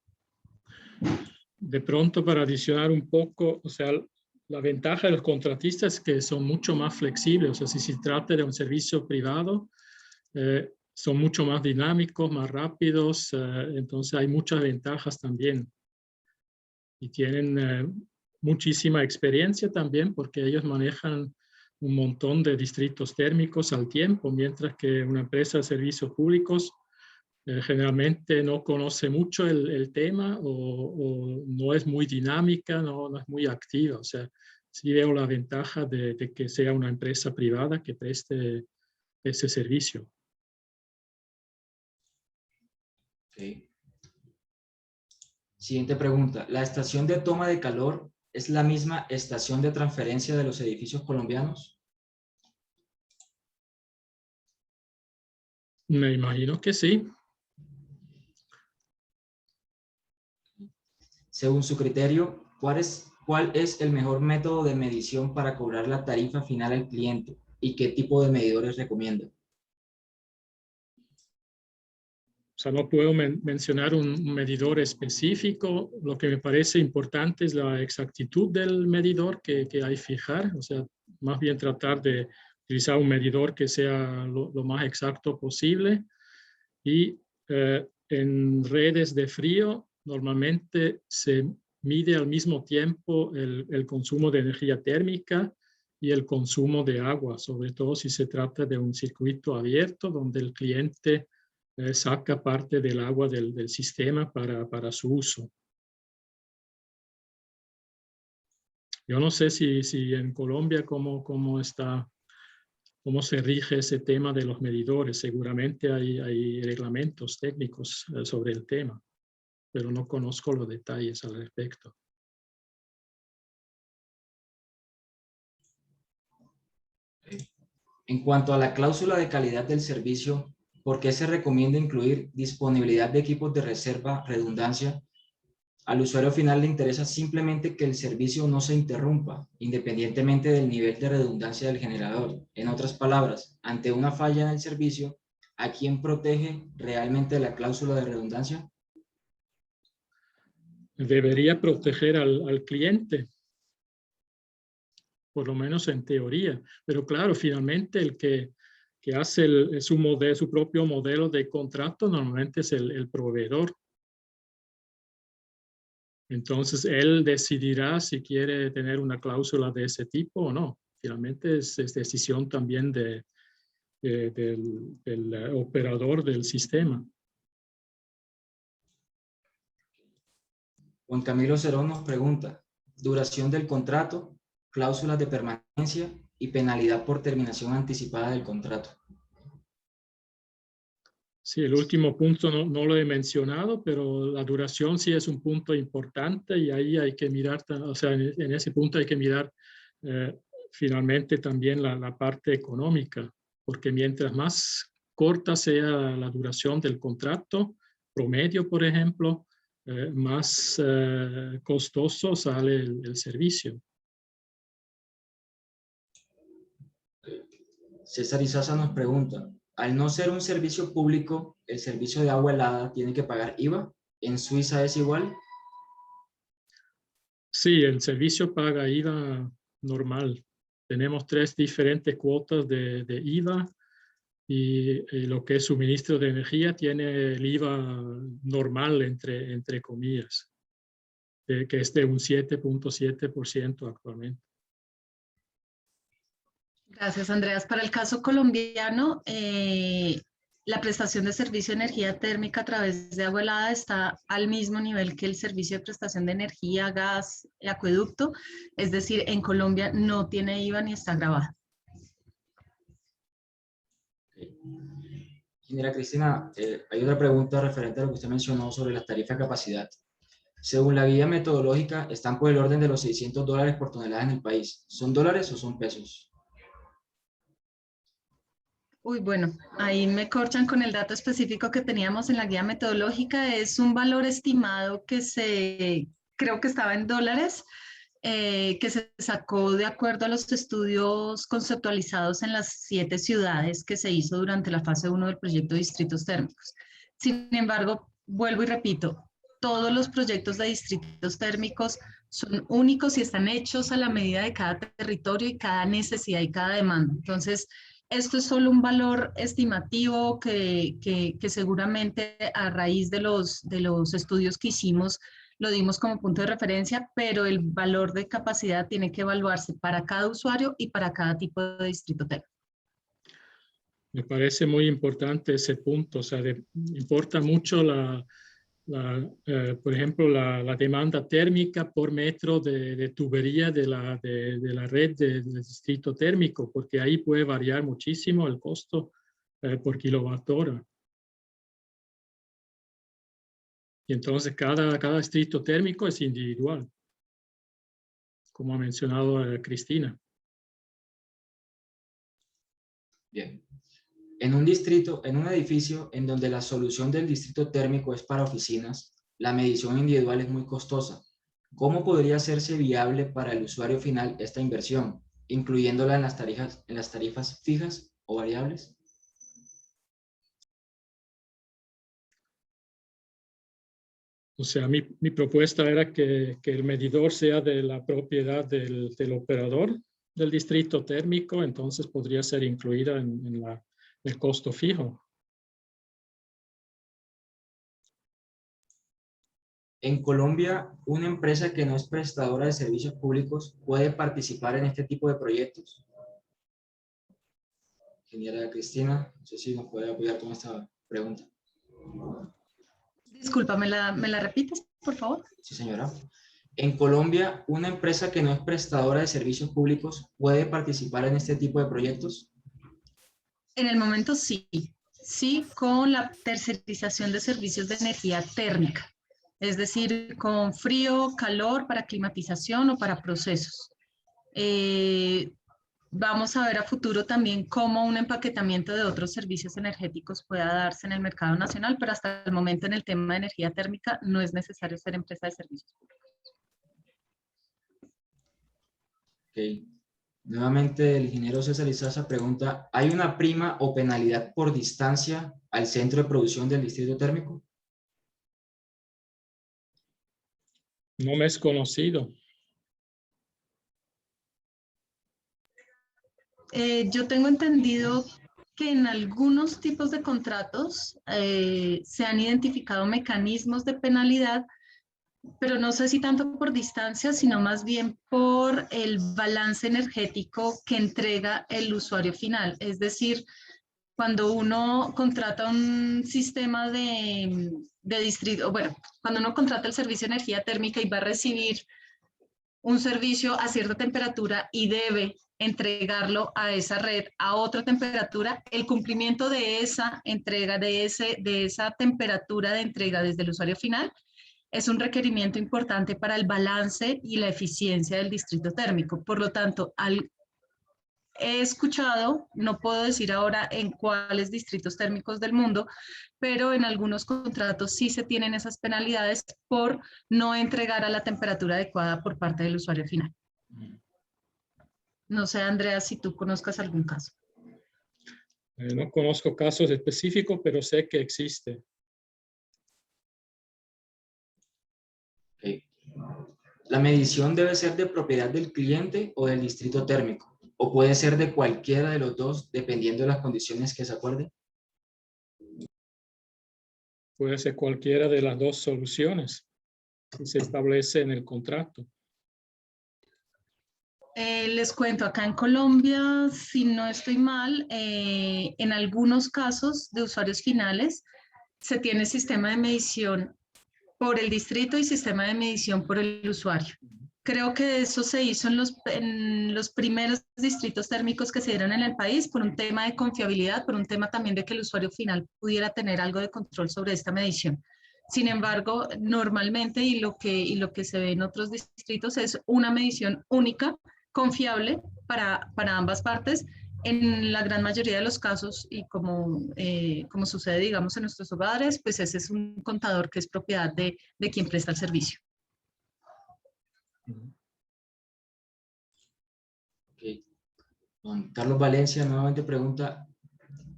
De pronto, para adicionar un poco, o sea, la ventaja de los contratistas es que son mucho más flexibles. O sea, si se trata de un servicio privado, son mucho más dinámicos, más rápidos. Entonces, hay muchas ventajas también. y tienen muchísima experiencia también porque ellos manejan un montón de distritos térmicos al tiempo, mientras que una empresa de servicios públicos generalmente no conoce mucho el tema o no es muy dinámica, no es muy activa. O sea, sí veo la ventaja de que sea una empresa privada que preste ese servicio. Okay. Siguiente pregunta. ¿La estación de toma de calor es la misma estación de transferencia de los edificios colombianos? Me imagino que sí. Según su criterio, ¿cuál es el mejor método de medición para cobrar la tarifa final al cliente y qué tipo de medidores recomienda? O sea, no puedo mencionar un medidor específico. Lo que me parece importante es la exactitud del medidor que hay que fijar. O sea, más bien tratar de utilizar un medidor que sea lo más exacto posible. Y en redes de frío, normalmente se mide al mismo tiempo el consumo de energía térmica y el consumo de agua, sobre todo si se trata de un circuito abierto donde el cliente saca parte del agua del sistema para su uso. Yo no sé si en Colombia cómo se rige ese tema de los medidores. Seguramente hay reglamentos técnicos sobre el tema, pero no conozco los detalles al respecto. En cuanto a la cláusula de calidad del servicio, ¿por qué se recomienda incluir disponibilidad de equipos de reserva, redundancia? Al usuario final le interesa simplemente que el servicio no se interrumpa, independientemente del nivel de redundancia del generador. En otras palabras, ante una falla en el servicio, ¿a quién protege realmente la cláusula de redundancia? Debería proteger al cliente, por lo menos en teoría. Pero claro, finalmente el que hace su propio modelo de contrato normalmente es el proveedor. Entonces, él decidirá si quiere tener una cláusula de ese tipo o no. Finalmente es decisión también del operador del sistema. Juan Camilo Cerón nos pregunta, duración del contrato, cláusulas de permanencia y penalidad por terminación anticipada del contrato. Sí, el último punto no lo he mencionado, pero la duración sí es un punto importante y ahí hay que mirar, o sea, en ese punto hay que mirar finalmente también la parte económica, porque mientras más corta sea la duración del contrato, promedio, por ejemplo, más costoso sale el servicio. César Izaza nos pregunta, al no ser un servicio público, ¿el servicio de agua helada tiene que pagar IVA? ¿En Suiza es igual? Sí, el servicio paga IVA normal. Tenemos 3 diferentes cuotas de IVA y lo que es suministro de energía tiene el IVA normal, entre comillas, que es de un 7.7% actualmente. Gracias, Andreas. Para el caso colombiano, la prestación de servicio de energía térmica a través de agua helada está al mismo nivel que el servicio de prestación de energía, gas, acueducto. Es decir, en Colombia no tiene IVA ni está grabado. Ingeniera Cristina, hay otra pregunta referente a lo que usted mencionó sobre las tarifas de capacidad. Según la guía metodológica, están por el orden de los $600 por tonelada en el país. ¿Son dólares o son pesos? Uy, bueno, ahí me corchan con el dato específico que teníamos en la guía metodológica. Es un valor estimado que creo que estaba en dólares, que se sacó de acuerdo a los estudios conceptualizados en las 7 ciudades que se hizo durante la fase 1 del proyecto de distritos térmicos. Sin embargo, vuelvo y repito, todos los proyectos de distritos térmicos son únicos y están hechos a la medida de cada territorio y cada necesidad y cada demanda. Entonces, esto es solo un valor estimativo que seguramente a raíz de los estudios que hicimos lo dimos como punto de referencia, pero el valor de capacidad tiene que evaluarse para cada usuario y para cada tipo de distrito térmico. Me parece muy importante ese punto, o sea, importa mucho por ejemplo, la demanda térmica por metro de tubería de la red del distrito térmico, porque ahí puede variar muchísimo el costo por kilowatt hora. Y entonces cada distrito térmico es individual, como ha mencionado Cristina. Bien. En un distrito, en un edificio en donde la solución del distrito térmico es para oficinas, la medición individual es muy costosa. ¿Cómo podría hacerse viable para el usuario final esta inversión, incluyéndola en las tarifas fijas o variables? O sea, mi propuesta era que el medidor sea de la propiedad del operador del distrito térmico, entonces podría ser incluida en el costo fijo. En Colombia, una empresa que no es prestadora de servicios públicos puede participar en este tipo de proyectos. Ingeniera Cristina, no sé si nos puede apoyar con esta pregunta. Disculpa, ¿me la repites, por favor? Sí, señora. En Colombia, una empresa que no es prestadora de servicios públicos puede participar en este tipo de proyectos. En el momento sí, sí con la tercerización de servicios de energía térmica, es decir, con frío, calor para climatización o para procesos. Vamos a ver a futuro también cómo un empaquetamiento de otros servicios energéticos pueda darse en el mercado nacional, pero hasta el momento en el tema de energía térmica no es necesario ser empresa de servicios públicos. Okay. Nuevamente el ingeniero César Izaza pregunta, ¿hay una prima o penalidad por distancia al centro de producción del distrito térmico? No me es conocido. Yo tengo entendido que en algunos tipos de contratos se han identificado mecanismos de penalidad, pero no sé si tanto por distancia, sino más bien por el balance energético que entrega el usuario final. Es decir, cuando uno contrata un sistema de distrito, bueno, cuando uno contrata el servicio de energía térmica y va a recibir un servicio a cierta temperatura y debe entregarlo a esa red a otra temperatura, el cumplimiento de esa entrega, de esa temperatura de entrega desde el usuario final, es un requerimiento importante para el balance y la eficiencia del distrito térmico. Por lo tanto, he escuchado, no puedo decir ahora en cuáles distritos térmicos del mundo, pero en algunos contratos sí se tienen esas penalidades por no entregar a la temperatura adecuada por parte del usuario final. No sé, Andrea, si tú conozcas algún caso. No conozco casos específicos, pero sé que existe. Okay. ¿La medición debe ser de propiedad del cliente o del distrito térmico? ¿O puede ser de cualquiera de los dos, dependiendo de las condiciones que se acuerden? Puede ser cualquiera de las dos soluciones que se establece en el contrato. Les cuento, acá en Colombia, si no estoy mal, en algunos casos de usuarios finales se tiene sistema de medición por el distrito y sistema de medición por el usuario. Creo que eso se hizo en los primeros distritos térmicos que se dieron en el país por un tema de confiabilidad, por un tema también de que el usuario final pudiera tener algo de control sobre esta medición. Sin embargo, normalmente y lo que se ve en otros distritos es una medición única, confiable para ambas partes. En la gran mayoría de los casos, y como sucede, digamos, en nuestros hogares, pues ese es un contador que es propiedad de quien presta el servicio. Okay. Don Carlos Valencia nuevamente pregunta,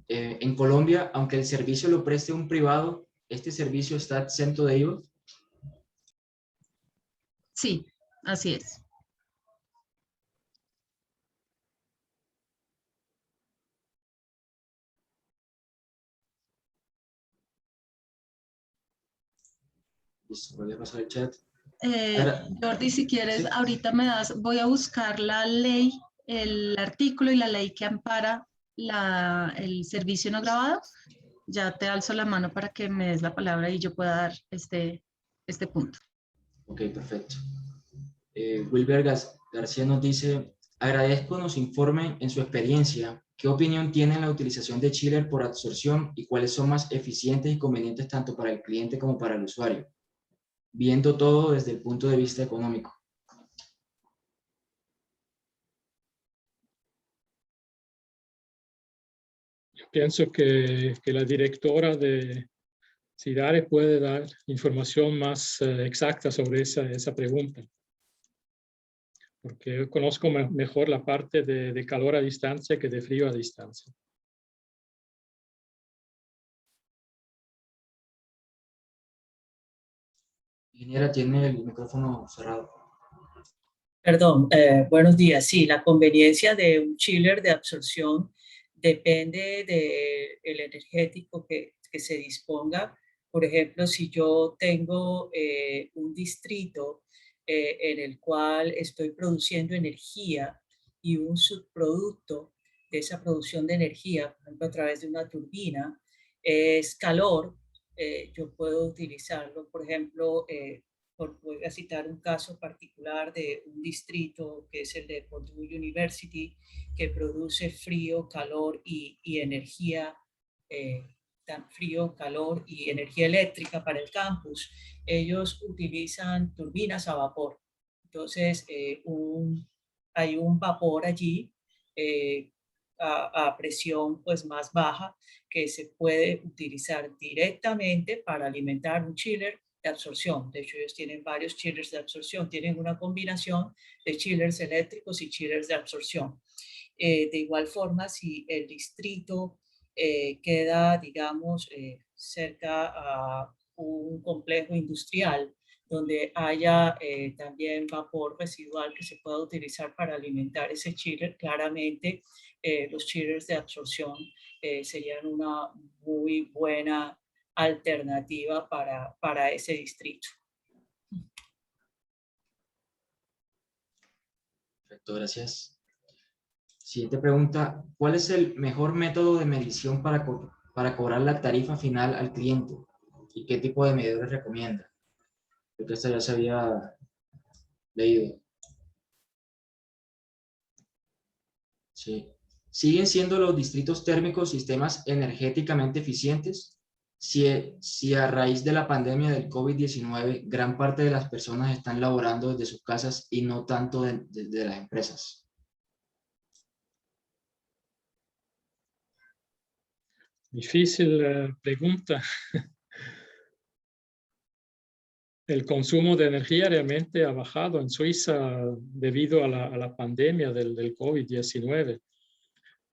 en Colombia, aunque el servicio lo preste un privado, ¿este servicio está exento de IVA? Sí, así es. Listo, voy a pasar el chat. Jordi, si quieres, Sí. ahorita me das, voy a buscar la ley, el artículo y la ley que ampara el servicio no grabado. Ya te alzo la mano para que me des la palabra y yo pueda dar este punto. Ok, perfecto. Wilber García nos dice, agradezco nos informen en su experiencia qué opinión tiene la utilización de chiller por absorción y cuáles son más eficientes y convenientes tanto para el cliente como para el usuario, viendo todo desde el punto de vista económico. Yo pienso que la directora de CIDARE puede dar información más exacta sobre esa pregunta, porque yo conozco mejor la parte de calor a distancia que de frío a distancia. Ingeniera, tiene el micrófono cerrado. Perdón, buenos días. Sí, la conveniencia de un chiller de absorción depende del energético que se disponga. Por ejemplo, si yo tengo un distrito en el cual estoy produciendo energía y un subproducto de esa producción de energía, por ejemplo, a través de una turbina, es calor, yo puedo utilizarlo, por ejemplo, voy a citar un caso particular de un distrito que es el de Purdue University, que produce frío, calor y energía, frío, calor y energía eléctrica para el campus. Ellos utilizan turbinas a vapor. Entonces, hay un vapor allí a presión pues más baja que se puede utilizar directamente para alimentar un chiller de absorción. De hecho, ellos tienen varios chillers de absorción, tienen una combinación de chillers eléctricos y chillers de absorción. De igual forma, si el distrito queda, digamos, cerca a un complejo industrial donde haya también vapor residual que se pueda utilizar para alimentar ese chiller, claramente los chillers de absorción serían una muy buena alternativa para ese distrito. Perfecto, gracias. Siguiente pregunta, ¿cuál es el mejor método de medición para cobrar la tarifa final al cliente? ¿Y qué tipo de medidores recomienda? Creo que esta ya se había leído. Sí. ¿Siguen siendo los distritos térmicos sistemas energéticamente eficientes? Si a raíz de la pandemia del COVID-19, gran parte de las personas están laborando desde sus casas y no tanto desde las empresas. Difícil pregunta. El consumo de energía realmente ha bajado en Suiza debido a la pandemia del COVID-19,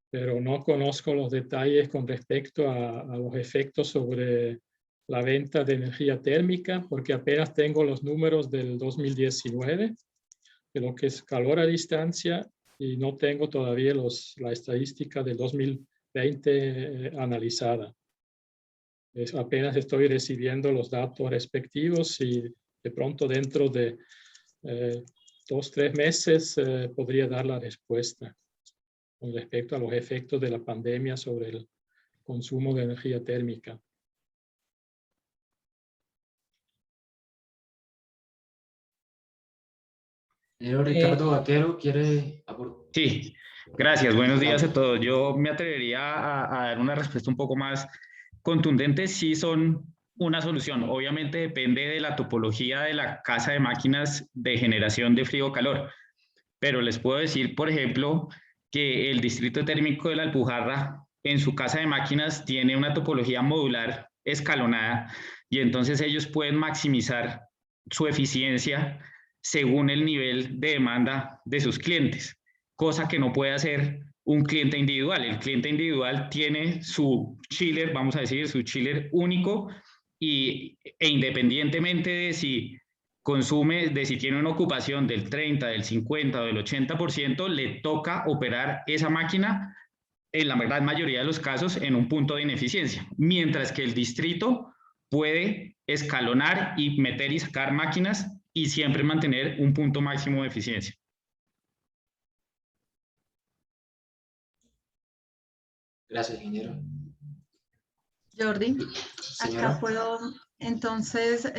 pero no conozco los detalles con respecto a los efectos sobre la venta de energía térmica, porque apenas tengo los números del 2019, de lo que es calor a distancia, y no tengo todavía la estadística del 2020 analizada. Apenas estoy recibiendo los datos respectivos y de pronto dentro de 2-3 meses podría dar la respuesta con respecto a los efectos de la pandemia sobre el consumo de energía térmica. Ricardo Vaquero quiere aportar. Sí, gracias. Buenos días a todos. Yo me atrevería a dar una respuesta un poco más contundente. Sí son una solución. Obviamente depende de la topología de la casa de máquinas de generación de frío o calor. Pero les puedo decir, por ejemplo, que el distrito térmico de la Alpujarra en su casa de máquinas tiene una topología modular escalonada y entonces ellos pueden maximizar su eficiencia según el nivel de demanda de sus clientes, cosa que no puede hacer un cliente individual. El cliente individual tiene su chiller, vamos a decir, su chiller único e independientemente de si consume, de si tiene una ocupación del 30, del 50 o del 80%, le toca operar esa máquina en la gran mayoría de los casos en un punto de ineficiencia, mientras que el distrito puede escalonar y meter y sacar máquinas y siempre mantener un punto máximo de eficiencia. Gracias, ingeniero. Jordi, Señora. acá puedo, entonces,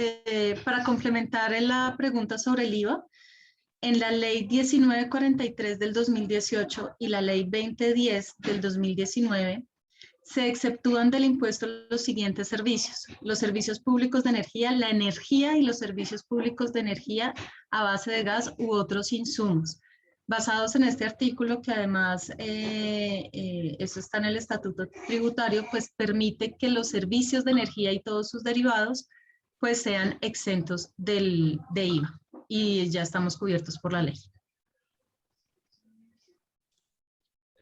para complementar en la pregunta sobre el IVA, en la ley 1943 del 2018 y la ley 2010 del 2019, se exceptúan del impuesto los siguientes servicios: los servicios públicos de energía, la energía y los servicios públicos de energía a base de gas u otros insumos. Basados en este artículo, que además eso está en el Estatuto Tributario, pues permite que los servicios de energía y todos sus derivados pues sean exentos de IVA, y ya estamos cubiertos por la ley.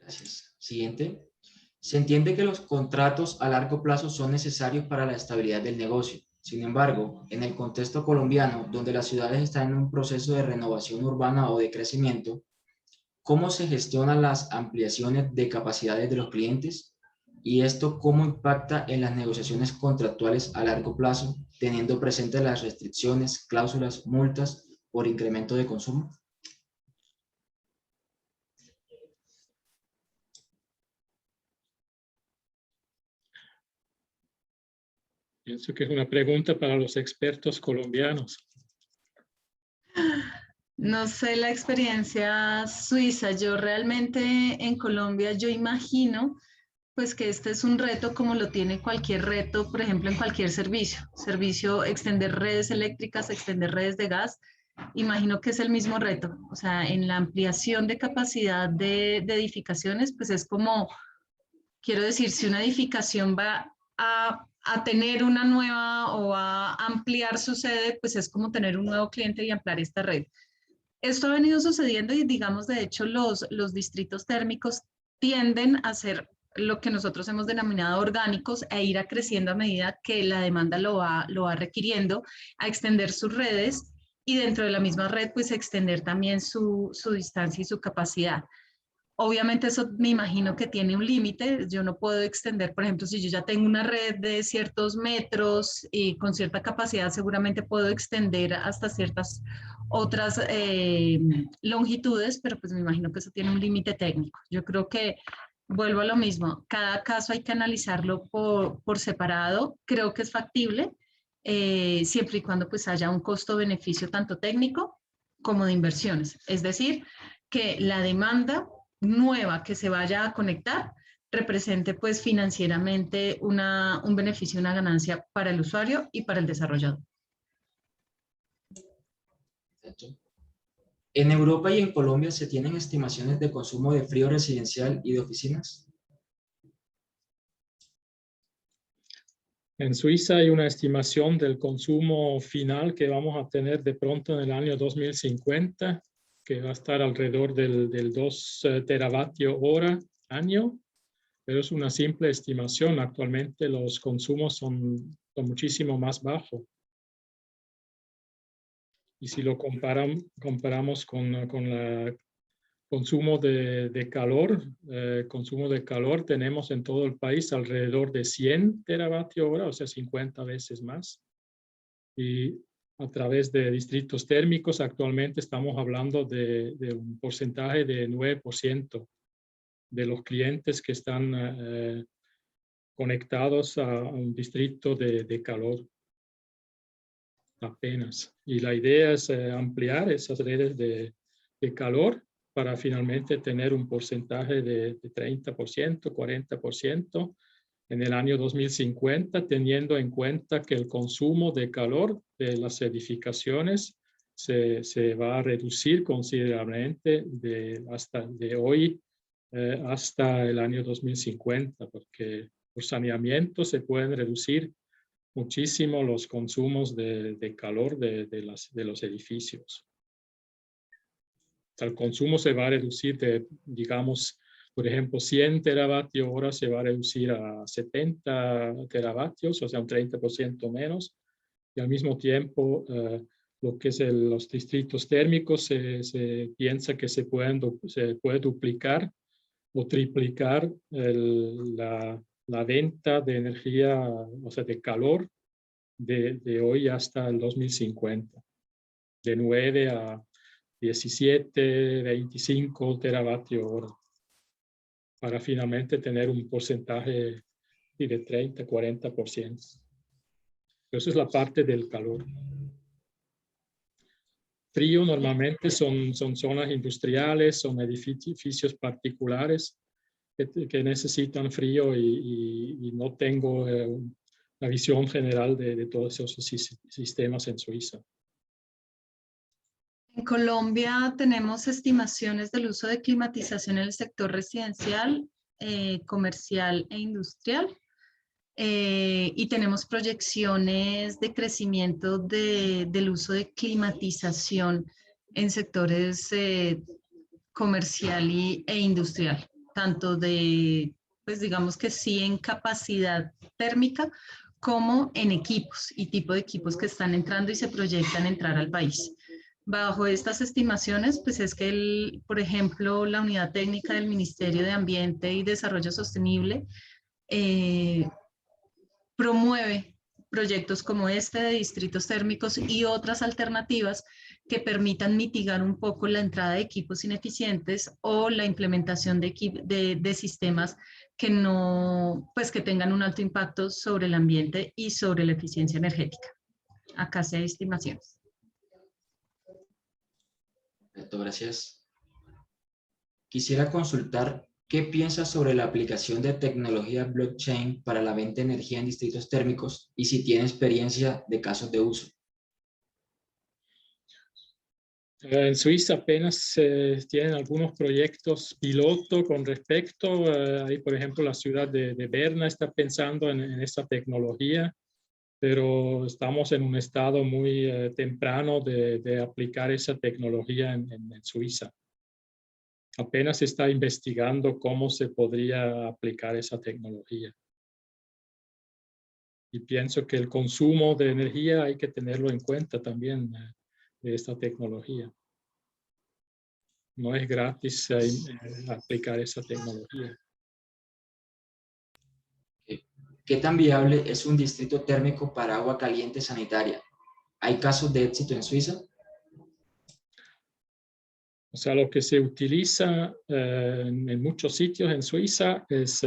Gracias. Siguiente. Se entiende que los contratos a largo plazo son necesarios para la estabilidad del negocio. Sin embargo, en el contexto colombiano, donde las ciudades están en un proceso de renovación urbana o de crecimiento, ¿cómo se gestionan las ampliaciones de capacidades de los clientes? ¿Y esto cómo impacta en las negociaciones contractuales a largo plazo, teniendo presentes las restricciones, cláusulas, multas por incremento de consumo? Pienso que es una pregunta para los expertos colombianos. No sé la experiencia suiza. Yo realmente en Colombia, yo imagino pues que este es un reto como lo tiene cualquier reto, por ejemplo, en cualquier servicio, extender redes eléctricas, extender redes de gas. Imagino que es el mismo reto. O sea, en la ampliación de capacidad de edificaciones, pues es como, quiero decir, si una edificación va a tener una nueva o a ampliar su sede, pues es como tener un nuevo cliente y ampliar esta red. Esto ha venido sucediendo y, digamos, de hecho, los distritos térmicos tienden a ser lo que nosotros hemos denominado orgánicos e ir creciendo a medida que la demanda lo va requiriendo, a extender sus redes y dentro de la misma red, pues extender también su distancia y su capacidad. Obviamente eso me imagino que tiene un límite. Yo no puedo extender, por ejemplo, si yo ya tengo una red de ciertos metros y con cierta capacidad, seguramente puedo extender hasta ciertas otras longitudes, pero pues me imagino que eso tiene un límite técnico. Yo creo que vuelvo a lo mismo. Cada caso hay que analizarlo por separado. Creo que es factible, siempre y cuando pues haya un costo-beneficio tanto técnico como de inversiones. Es decir, que la demanda nueva que se vaya a conectar represente pues financieramente un beneficio, una ganancia para el usuario y para el desarrollador. ¿En Europa y en Colombia se tienen estimaciones de consumo de frío residencial y de oficinas? En Suiza hay una estimación del consumo final que vamos a tener de pronto en el año 2050, que va a estar alrededor del 2 teravatio hora año, pero es una simple estimación. Actualmente los consumos son muchísimo más bajos. Y si lo comparamos con el consumo de calor, tenemos en todo el país alrededor de 100 teravatios hora, o sea, 50 veces más. Y a través de distritos térmicos, actualmente estamos hablando de un porcentaje de 9% de los clientes que están conectados a un distrito de calor. Apenas. Y la idea es ampliar esas redes de calor para finalmente tener un porcentaje de 30%, 40% en el año 2050, teniendo en cuenta que el consumo de calor de las edificaciones se va a reducir considerablemente de hoy hasta el año 2050, porque por saneamiento se pueden reducir muchísimo los consumos de calor de los edificios. El consumo se va a reducir de, digamos, por ejemplo, 100 teravatios hora se va a reducir a 70 teravatios, o sea, un 30% menos. Y al mismo tiempo, lo que es los distritos térmicos, se piensa que se puede duplicar o triplicar la venta de energía, o sea, de calor de hoy hasta el 2050, de 9 a 17, 25 teravatios hora, para finalmente tener un porcentaje de 30, 40%. Eso es la parte del calor. Frío normalmente son zonas industriales, son edificios particulares que necesitan frío y no tengo una visión general de todos esos sistemas en Suiza. En Colombia tenemos estimaciones del uso de climatización en el sector residencial, comercial e industrial. Y tenemos proyecciones de crecimiento del uso de climatización en sectores comercial e industrial, tanto de, pues digamos que sí en capacidad térmica, como en equipos y tipo de equipos que están entrando y se proyectan entrar al país. Bajo estas estimaciones, pues es que, por ejemplo, la unidad técnica del Ministerio de Ambiente y Desarrollo Sostenible promueve proyectos como este de distritos térmicos y otras alternativas que permitan mitigar un poco la entrada de equipos ineficientes o la implementación de sistemas que no, pues que tengan un alto impacto sobre el ambiente y sobre la eficiencia energética. Acá se hay estimaciones. Perfecto, gracias. Quisiera consultar qué piensas sobre la aplicación de tecnología blockchain para la venta de energía en distritos térmicos y si tiene experiencia de casos de uso. En Suiza apenas tienen algunos proyectos piloto con respecto. Ahí, por ejemplo, la ciudad de Berna está pensando en esta tecnología, pero estamos en un estado muy temprano de aplicar esa tecnología en Suiza. Apenas se está investigando cómo se podría aplicar esa tecnología. Y pienso que el consumo de energía hay que tenerlo en cuenta también de esta tecnología. No es gratis aplicar esa tecnología. ¿Qué tan viable es un distrito térmico para agua caliente sanitaria? ¿Hay casos de éxito en Suiza? O sea, lo que se utiliza en muchos sitios en Suiza es,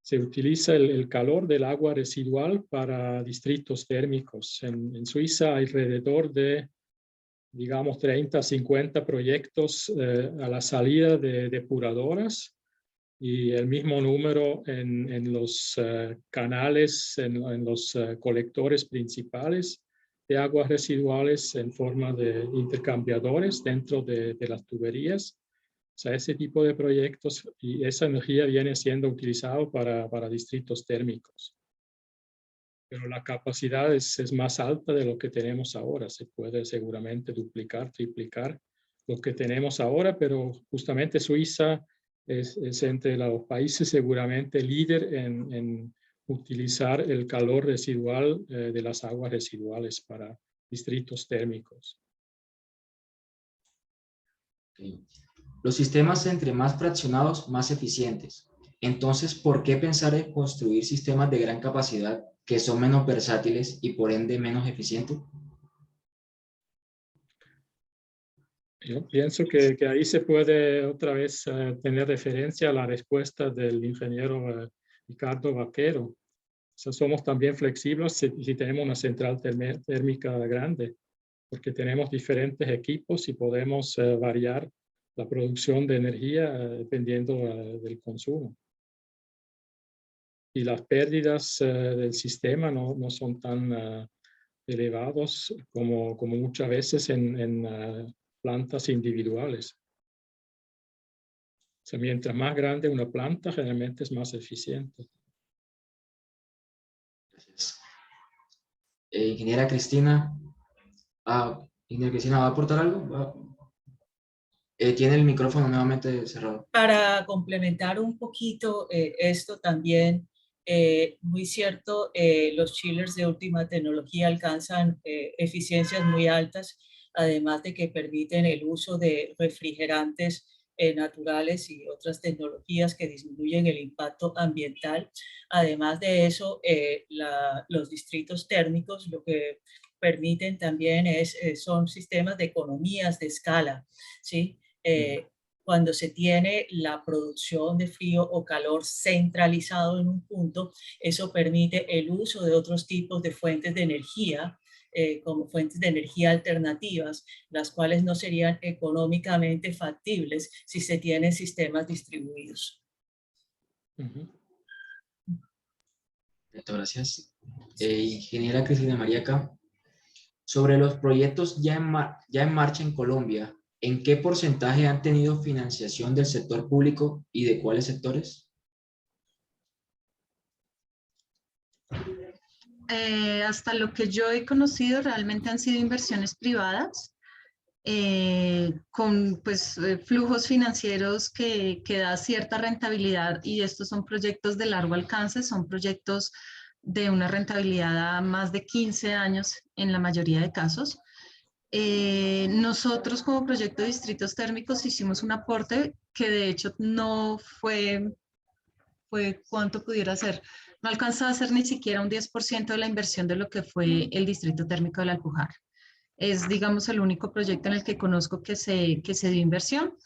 se utiliza el calor del agua residual para distritos térmicos. En Suiza hay alrededor de, digamos, 30 a 50 proyectos a la salida de depuradoras y el mismo número en los canales, en los colectores principales de aguas residuales en forma de intercambiadores dentro de las tuberías. O sea, ese tipo de proyectos y esa energía viene siendo utilizado para distritos térmicos. Pero la capacidad es más alta de lo que tenemos ahora. Se puede seguramente duplicar, triplicar lo que tenemos ahora, pero justamente Suiza es entre los países seguramente líder en utilizar el calor residual de las aguas residuales para distritos térmicos. Okay. Los sistemas entre más fraccionados, más eficientes. Entonces, ¿por qué pensar en construir sistemas de gran capacidad que son menos versátiles y por ende menos eficientes? Yo pienso que ahí se puede otra vez tener referencia a la respuesta del ingeniero Ricardo Vaquero. O sea, somos también flexibles si tenemos una central térmica grande, porque tenemos diferentes equipos y podemos variar la producción de energía dependiendo del consumo. Y las pérdidas del sistema no son tan elevados como muchas veces en plantas individuales. O sea, mientras más grande una planta, generalmente es más eficiente. Gracias. Ingeniera Cristina, ingeniera Cristina, ¿va a aportar algo? Tiene el micrófono nuevamente cerrado. Para complementar un poquito esto también, muy cierto, los chillers de última tecnología alcanzan eficiencias muy altas, además de que permiten el uso de refrigerantes naturales y otras tecnologías que disminuyen el impacto ambiental. Además de eso, los distritos térmicos lo que permiten también son sistemas de economías de escala, ¿sí? Cuando se tiene la producción de frío o calor centralizado en un punto, eso permite el uso de otros tipos de fuentes de energía, como fuentes de energía alternativas, las cuales no serían económicamente factibles si se tienen sistemas distribuidos. Gracias. Ingeniera Cristina Mariaca, sobre los proyectos ya en marcha en Colombia, ¿en qué porcentaje han tenido financiación del sector público y de cuáles sectores? Hasta lo que yo he conocido, realmente han sido inversiones privadas, con pues, flujos financieros que da cierta rentabilidad, y estos son proyectos de largo alcance, son proyectos de una rentabilidad a más de 15 años en la mayoría de casos. Nosotros como proyecto de distritos térmicos hicimos un aporte que de hecho no fue cuánto pudiera ser. No alcanzaba a ser ni siquiera un 10% de la inversión de lo que fue el distrito térmico del Alpujarra. Es, digamos, el único proyecto en el que conozco que se dio inversión.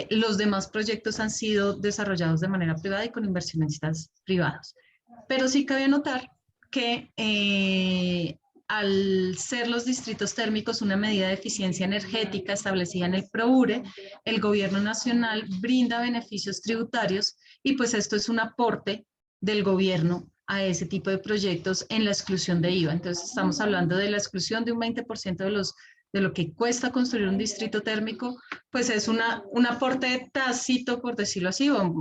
Los demás proyectos han sido desarrollados de manera privada y con inversionistas privados. Pero sí cabe notar que al ser los distritos térmicos una medida de eficiencia energética establecida en el PROURE, el gobierno nacional brinda beneficios tributarios, y pues esto es un aporte del gobierno a ese tipo de proyectos en la exclusión de IVA. Entonces estamos hablando de la exclusión de un 20% de lo que cuesta construir un distrito térmico, pues es un aporte tácito, por decirlo así, o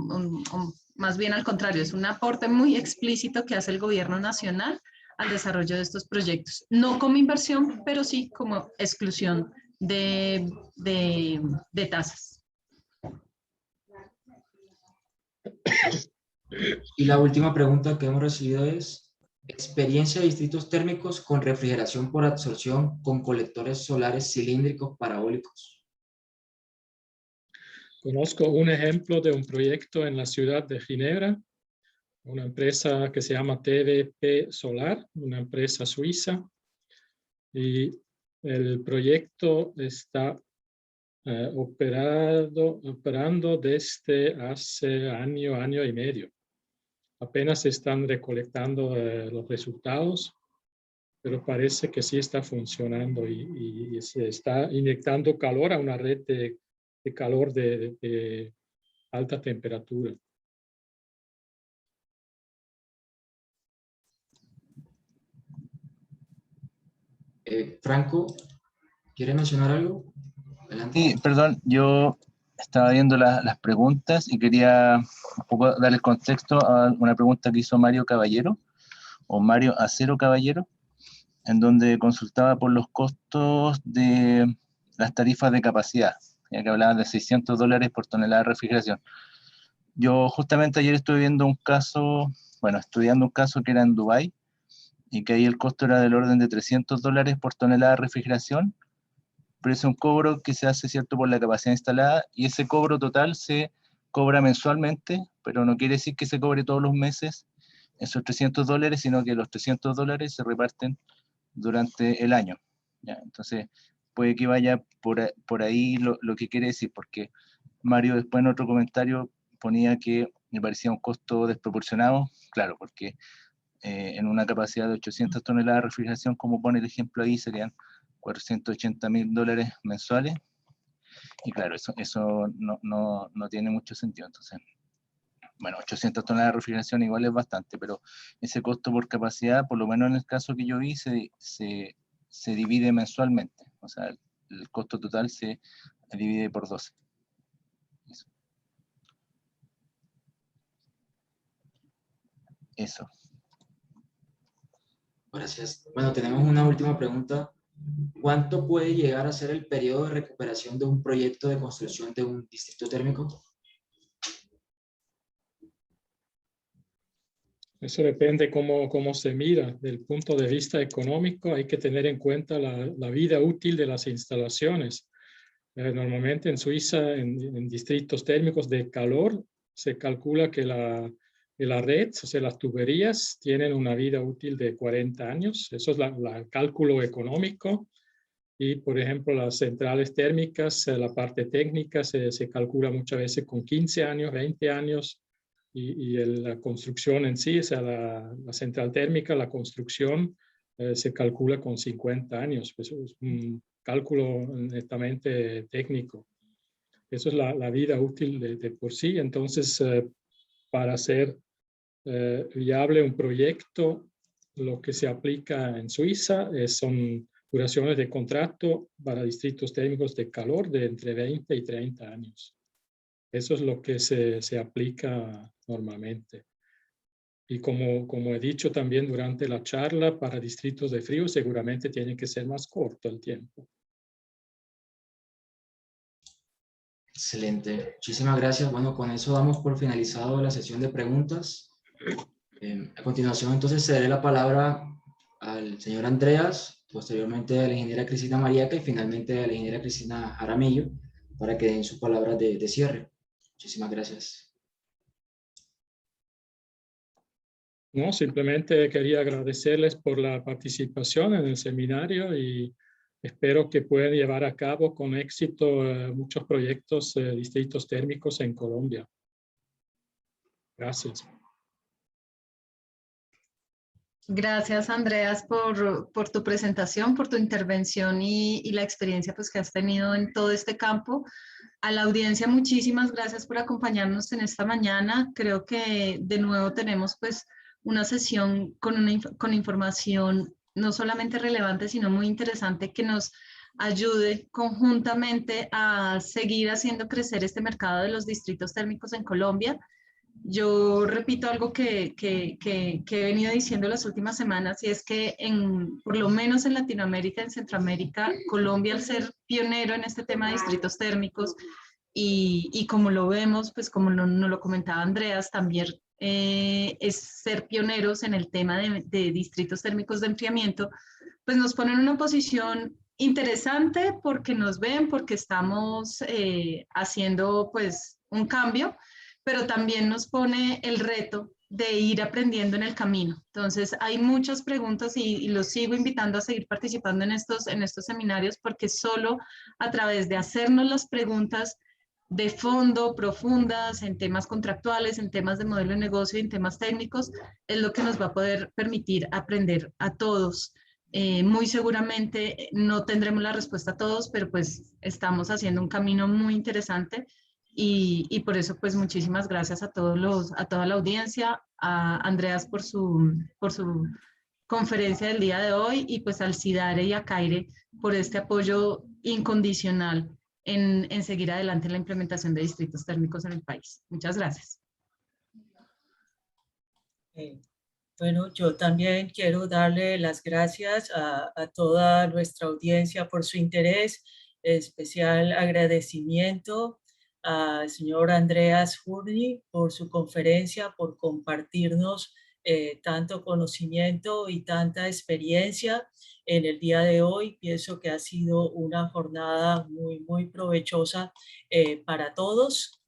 más bien al contrario, es un aporte muy explícito que hace el gobierno nacional al desarrollo de estos proyectos. No como inversión, pero sí como exclusión de tasas. Y la última pregunta que hemos recibido es: experiencia de distritos térmicos con refrigeración por absorción con colectores solares cilíndricos parabólicos. Conozco un ejemplo de un proyecto en la ciudad de Ginebra, una empresa que se llama TVP Solar, una empresa suiza, y el proyecto está operando desde hace año y medio. Apenas están recolectando los resultados, pero parece que sí está funcionando y se está inyectando calor a una red de calor de alta temperatura. Franco, ¿quiere mencionar algo? Adelante. Sí, perdón, yo estaba viendo las preguntas y quería un poco dar el contexto a una pregunta que hizo Mario Caballero, o Mario Acero Caballero, en donde consultaba por los costos de las tarifas de capacidad, ya que hablaban de $600 por tonelada de refrigeración. Yo justamente ayer estuve viendo un caso, estudiando un caso que era en Dubái, y que ahí el costo era del orden de $300 por tonelada de refrigeración, pero es un cobro que se hace, ¿cierto?, por la capacidad instalada, y ese cobro total se cobra mensualmente, pero no quiere decir que se cobre todos los meses esos $300, sino que los $300 se reparten durante el año, ¿ya? Entonces, puede que vaya por ahí lo que quiere decir, porque Mario después en otro comentario ponía que me parecía un costo desproporcionado, claro, porque en una capacidad de 800 toneladas de refrigeración, como pone el ejemplo ahí, serían $480.000 mensuales, y claro, eso no tiene mucho sentido. Entonces, 800 toneladas de refrigeración igual es bastante, pero ese costo por capacidad, por lo menos en el caso que yo vi, se divide mensualmente. O sea, el costo total se divide por 12. Eso. Gracias. Bueno, tenemos una última pregunta. ¿Cuánto puede llegar a ser el periodo de recuperación de un proyecto de construcción de un distrito térmico? Eso depende cómo se mira. Del punto de vista económico hay que tener en cuenta la vida útil de las instalaciones. Normalmente en Suiza, en distritos térmicos de calor, se calcula que la red, o sea, las tuberías, tienen una vida útil de 40 años. Eso es el cálculo económico. Y, por ejemplo, las centrales térmicas, la parte técnica se calcula muchas veces con 15 años, 20 años. Y la construcción en sí, o sea, la central térmica, la construcción, se calcula con 50 años. Pues es un cálculo netamente técnico. Eso es la vida útil de por sí. Entonces, para hacer viable un proyecto, lo que se aplica en Suiza son duraciones de contrato para distritos térmicos de calor de entre 20 y 30 años. Eso es lo que se aplica normalmente. Y como he dicho también durante la charla, para distritos de frío seguramente tiene que ser más corto el tiempo. Excelente, muchísimas gracias. Bueno, con eso damos por finalizado la sesión de preguntas. A continuación, entonces, cederé la palabra al señor Andreas, posteriormente a la ingeniera Cristina Mariaca y finalmente a la ingeniera Cristina Jaramillo para que den sus palabras de cierre. Muchísimas gracias. No, simplemente quería agradecerles por la participación en el seminario y espero que puedan llevar a cabo con éxito muchos proyectos distritos térmicos en Colombia. Gracias. Gracias, Andreas, por tu presentación, por tu intervención y la experiencia pues, que has tenido en todo este campo. A la audiencia, muchísimas gracias por acompañarnos en esta mañana. Creo que de nuevo tenemos pues, una sesión con información no solamente relevante, sino muy interesante que nos ayude conjuntamente a seguir haciendo crecer este mercado de los distritos térmicos en Colombia. Yo repito algo que he venido diciendo las últimas semanas y es que por lo menos en Latinoamérica, en Centroamérica, Colombia al ser pionero en este tema de distritos térmicos y como lo vemos, pues como nos lo comentaba Andreas, también es ser pioneros en el tema de distritos térmicos de enfriamiento, pues nos ponen en una posición interesante porque nos ven, porque estamos haciendo pues un cambio, pero también nos pone el reto de ir aprendiendo en el camino. Entonces, hay muchas preguntas y los sigo invitando a seguir participando en estos seminarios porque solo a través de hacernos las preguntas de fondo, profundas, en temas contractuales, en temas de modelo de negocio y en temas técnicos, es lo que nos va a poder permitir aprender a todos. Muy seguramente no tendremos la respuesta a todos, pero pues estamos haciendo un camino muy interesante. Y por eso, pues, muchísimas gracias a toda la audiencia, a Andreas por su conferencia del día de hoy y pues al CIDARE y a CAIRE por este apoyo incondicional en seguir adelante en la implementación de distritos térmicos en el país. Muchas gracias. Bueno, yo también quiero darle las gracias a toda nuestra audiencia por su interés, especial agradecimiento al señor Andreas Furni por su conferencia, por compartirnos tanto conocimiento y tanta experiencia en el día de hoy. Pienso que ha sido una jornada muy, muy provechosa para todos.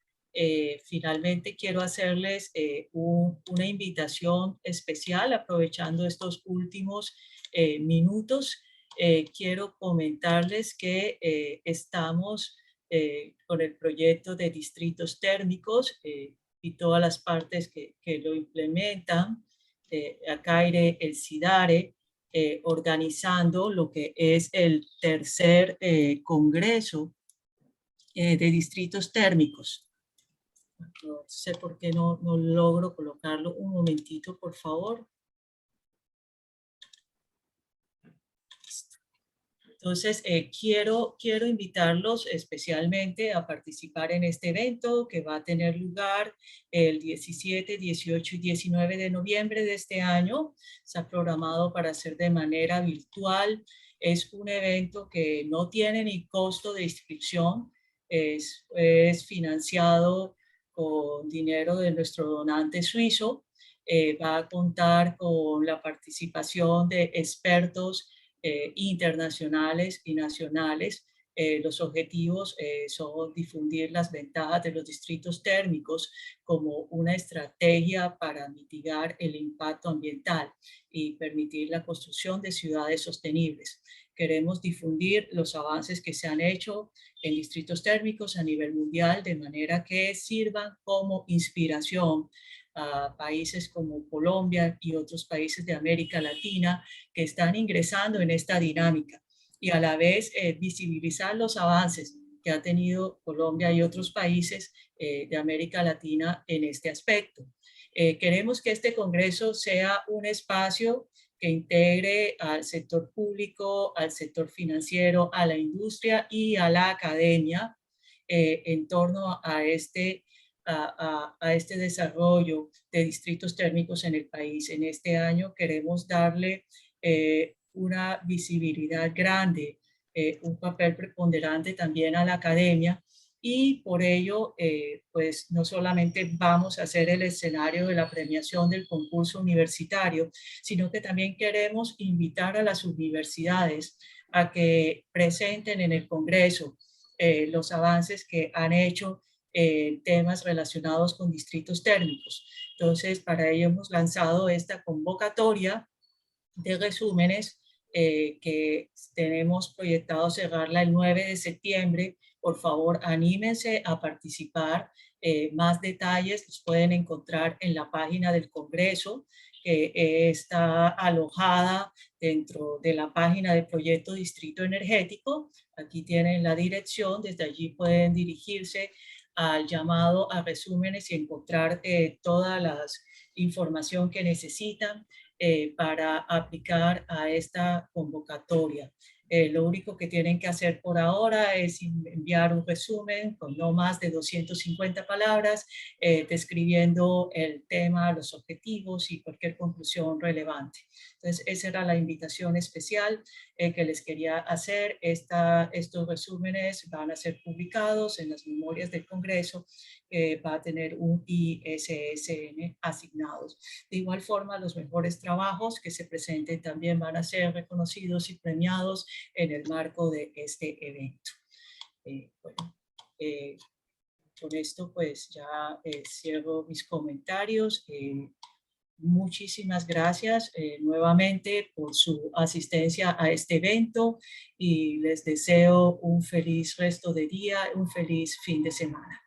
Finalmente quiero hacerles una invitación especial, aprovechando estos últimos minutos. Quiero comentarles que estamos con el proyecto de distritos térmicos y todas las partes que lo implementan, ACAIRE, el CIDARE, organizando lo que es el tercer congreso de distritos térmicos. No sé por qué no logro colocarlo. Un momentito, por favor. Entonces, quiero invitarlos especialmente a participar en este evento que va a tener lugar el 17, 18 y 19 de noviembre de este año. Está programado para ser de manera virtual. Es un evento que no tiene ni costo de inscripción. Es financiado con dinero de nuestro donante suizo. Va a contar con la participación de expertos internacionales y nacionales Los objetivos son difundir las ventajas de los distritos térmicos como una estrategia para mitigar el impacto ambiental y permitir la construcción de ciudades sostenibles. Queremos difundir los avances que se han hecho en distritos térmicos a nivel mundial de manera que sirvan como inspiración a países como Colombia y otros países de América Latina que están ingresando en esta dinámica, y a la vez visibilizar los avances que ha tenido Colombia y otros países de América Latina en este aspecto. Queremos que este congreso sea un espacio que integre al sector público, al sector financiero, a la industria y a la academia en torno a este desarrollo de distritos térmicos en el país. En este año queremos darle una visibilidad grande, un papel preponderante también a la academia, y por ello, pues no solamente vamos a hacer el escenario de la premiación del concurso universitario, sino que también queremos invitar a las universidades a que presenten en el Congreso los avances que han hecho temas relacionados con distritos térmicos. Entonces, para ello hemos lanzado esta convocatoria de resúmenes que tenemos proyectado cerrarla el 9 de septiembre. Por favor, anímense a participar. Más detalles los pueden encontrar en la página del Congreso, que está alojada dentro de la página del proyecto Distrito Energético. Aquí tienen la dirección, desde allí pueden dirigirse al llamado a resúmenes y encontrar toda la información que necesitan para aplicar a esta convocatoria. Lo único que tienen que hacer por ahora es enviar un resumen con no más de 250 palabras, describiendo el tema, los objetivos y cualquier conclusión relevante. Entonces, esa era la invitación especial que les quería hacer. Estos resúmenes van a ser publicados en las memorias del Congreso, va a tener un ISSN asignados. De igual forma, los mejores trabajos que se presenten también van a ser reconocidos y premiados en el marco de este evento. Con esto pues ya cierro mis comentarios. Muchísimas gracias nuevamente por su asistencia a este evento y les deseo un feliz resto de día, un feliz fin de semana.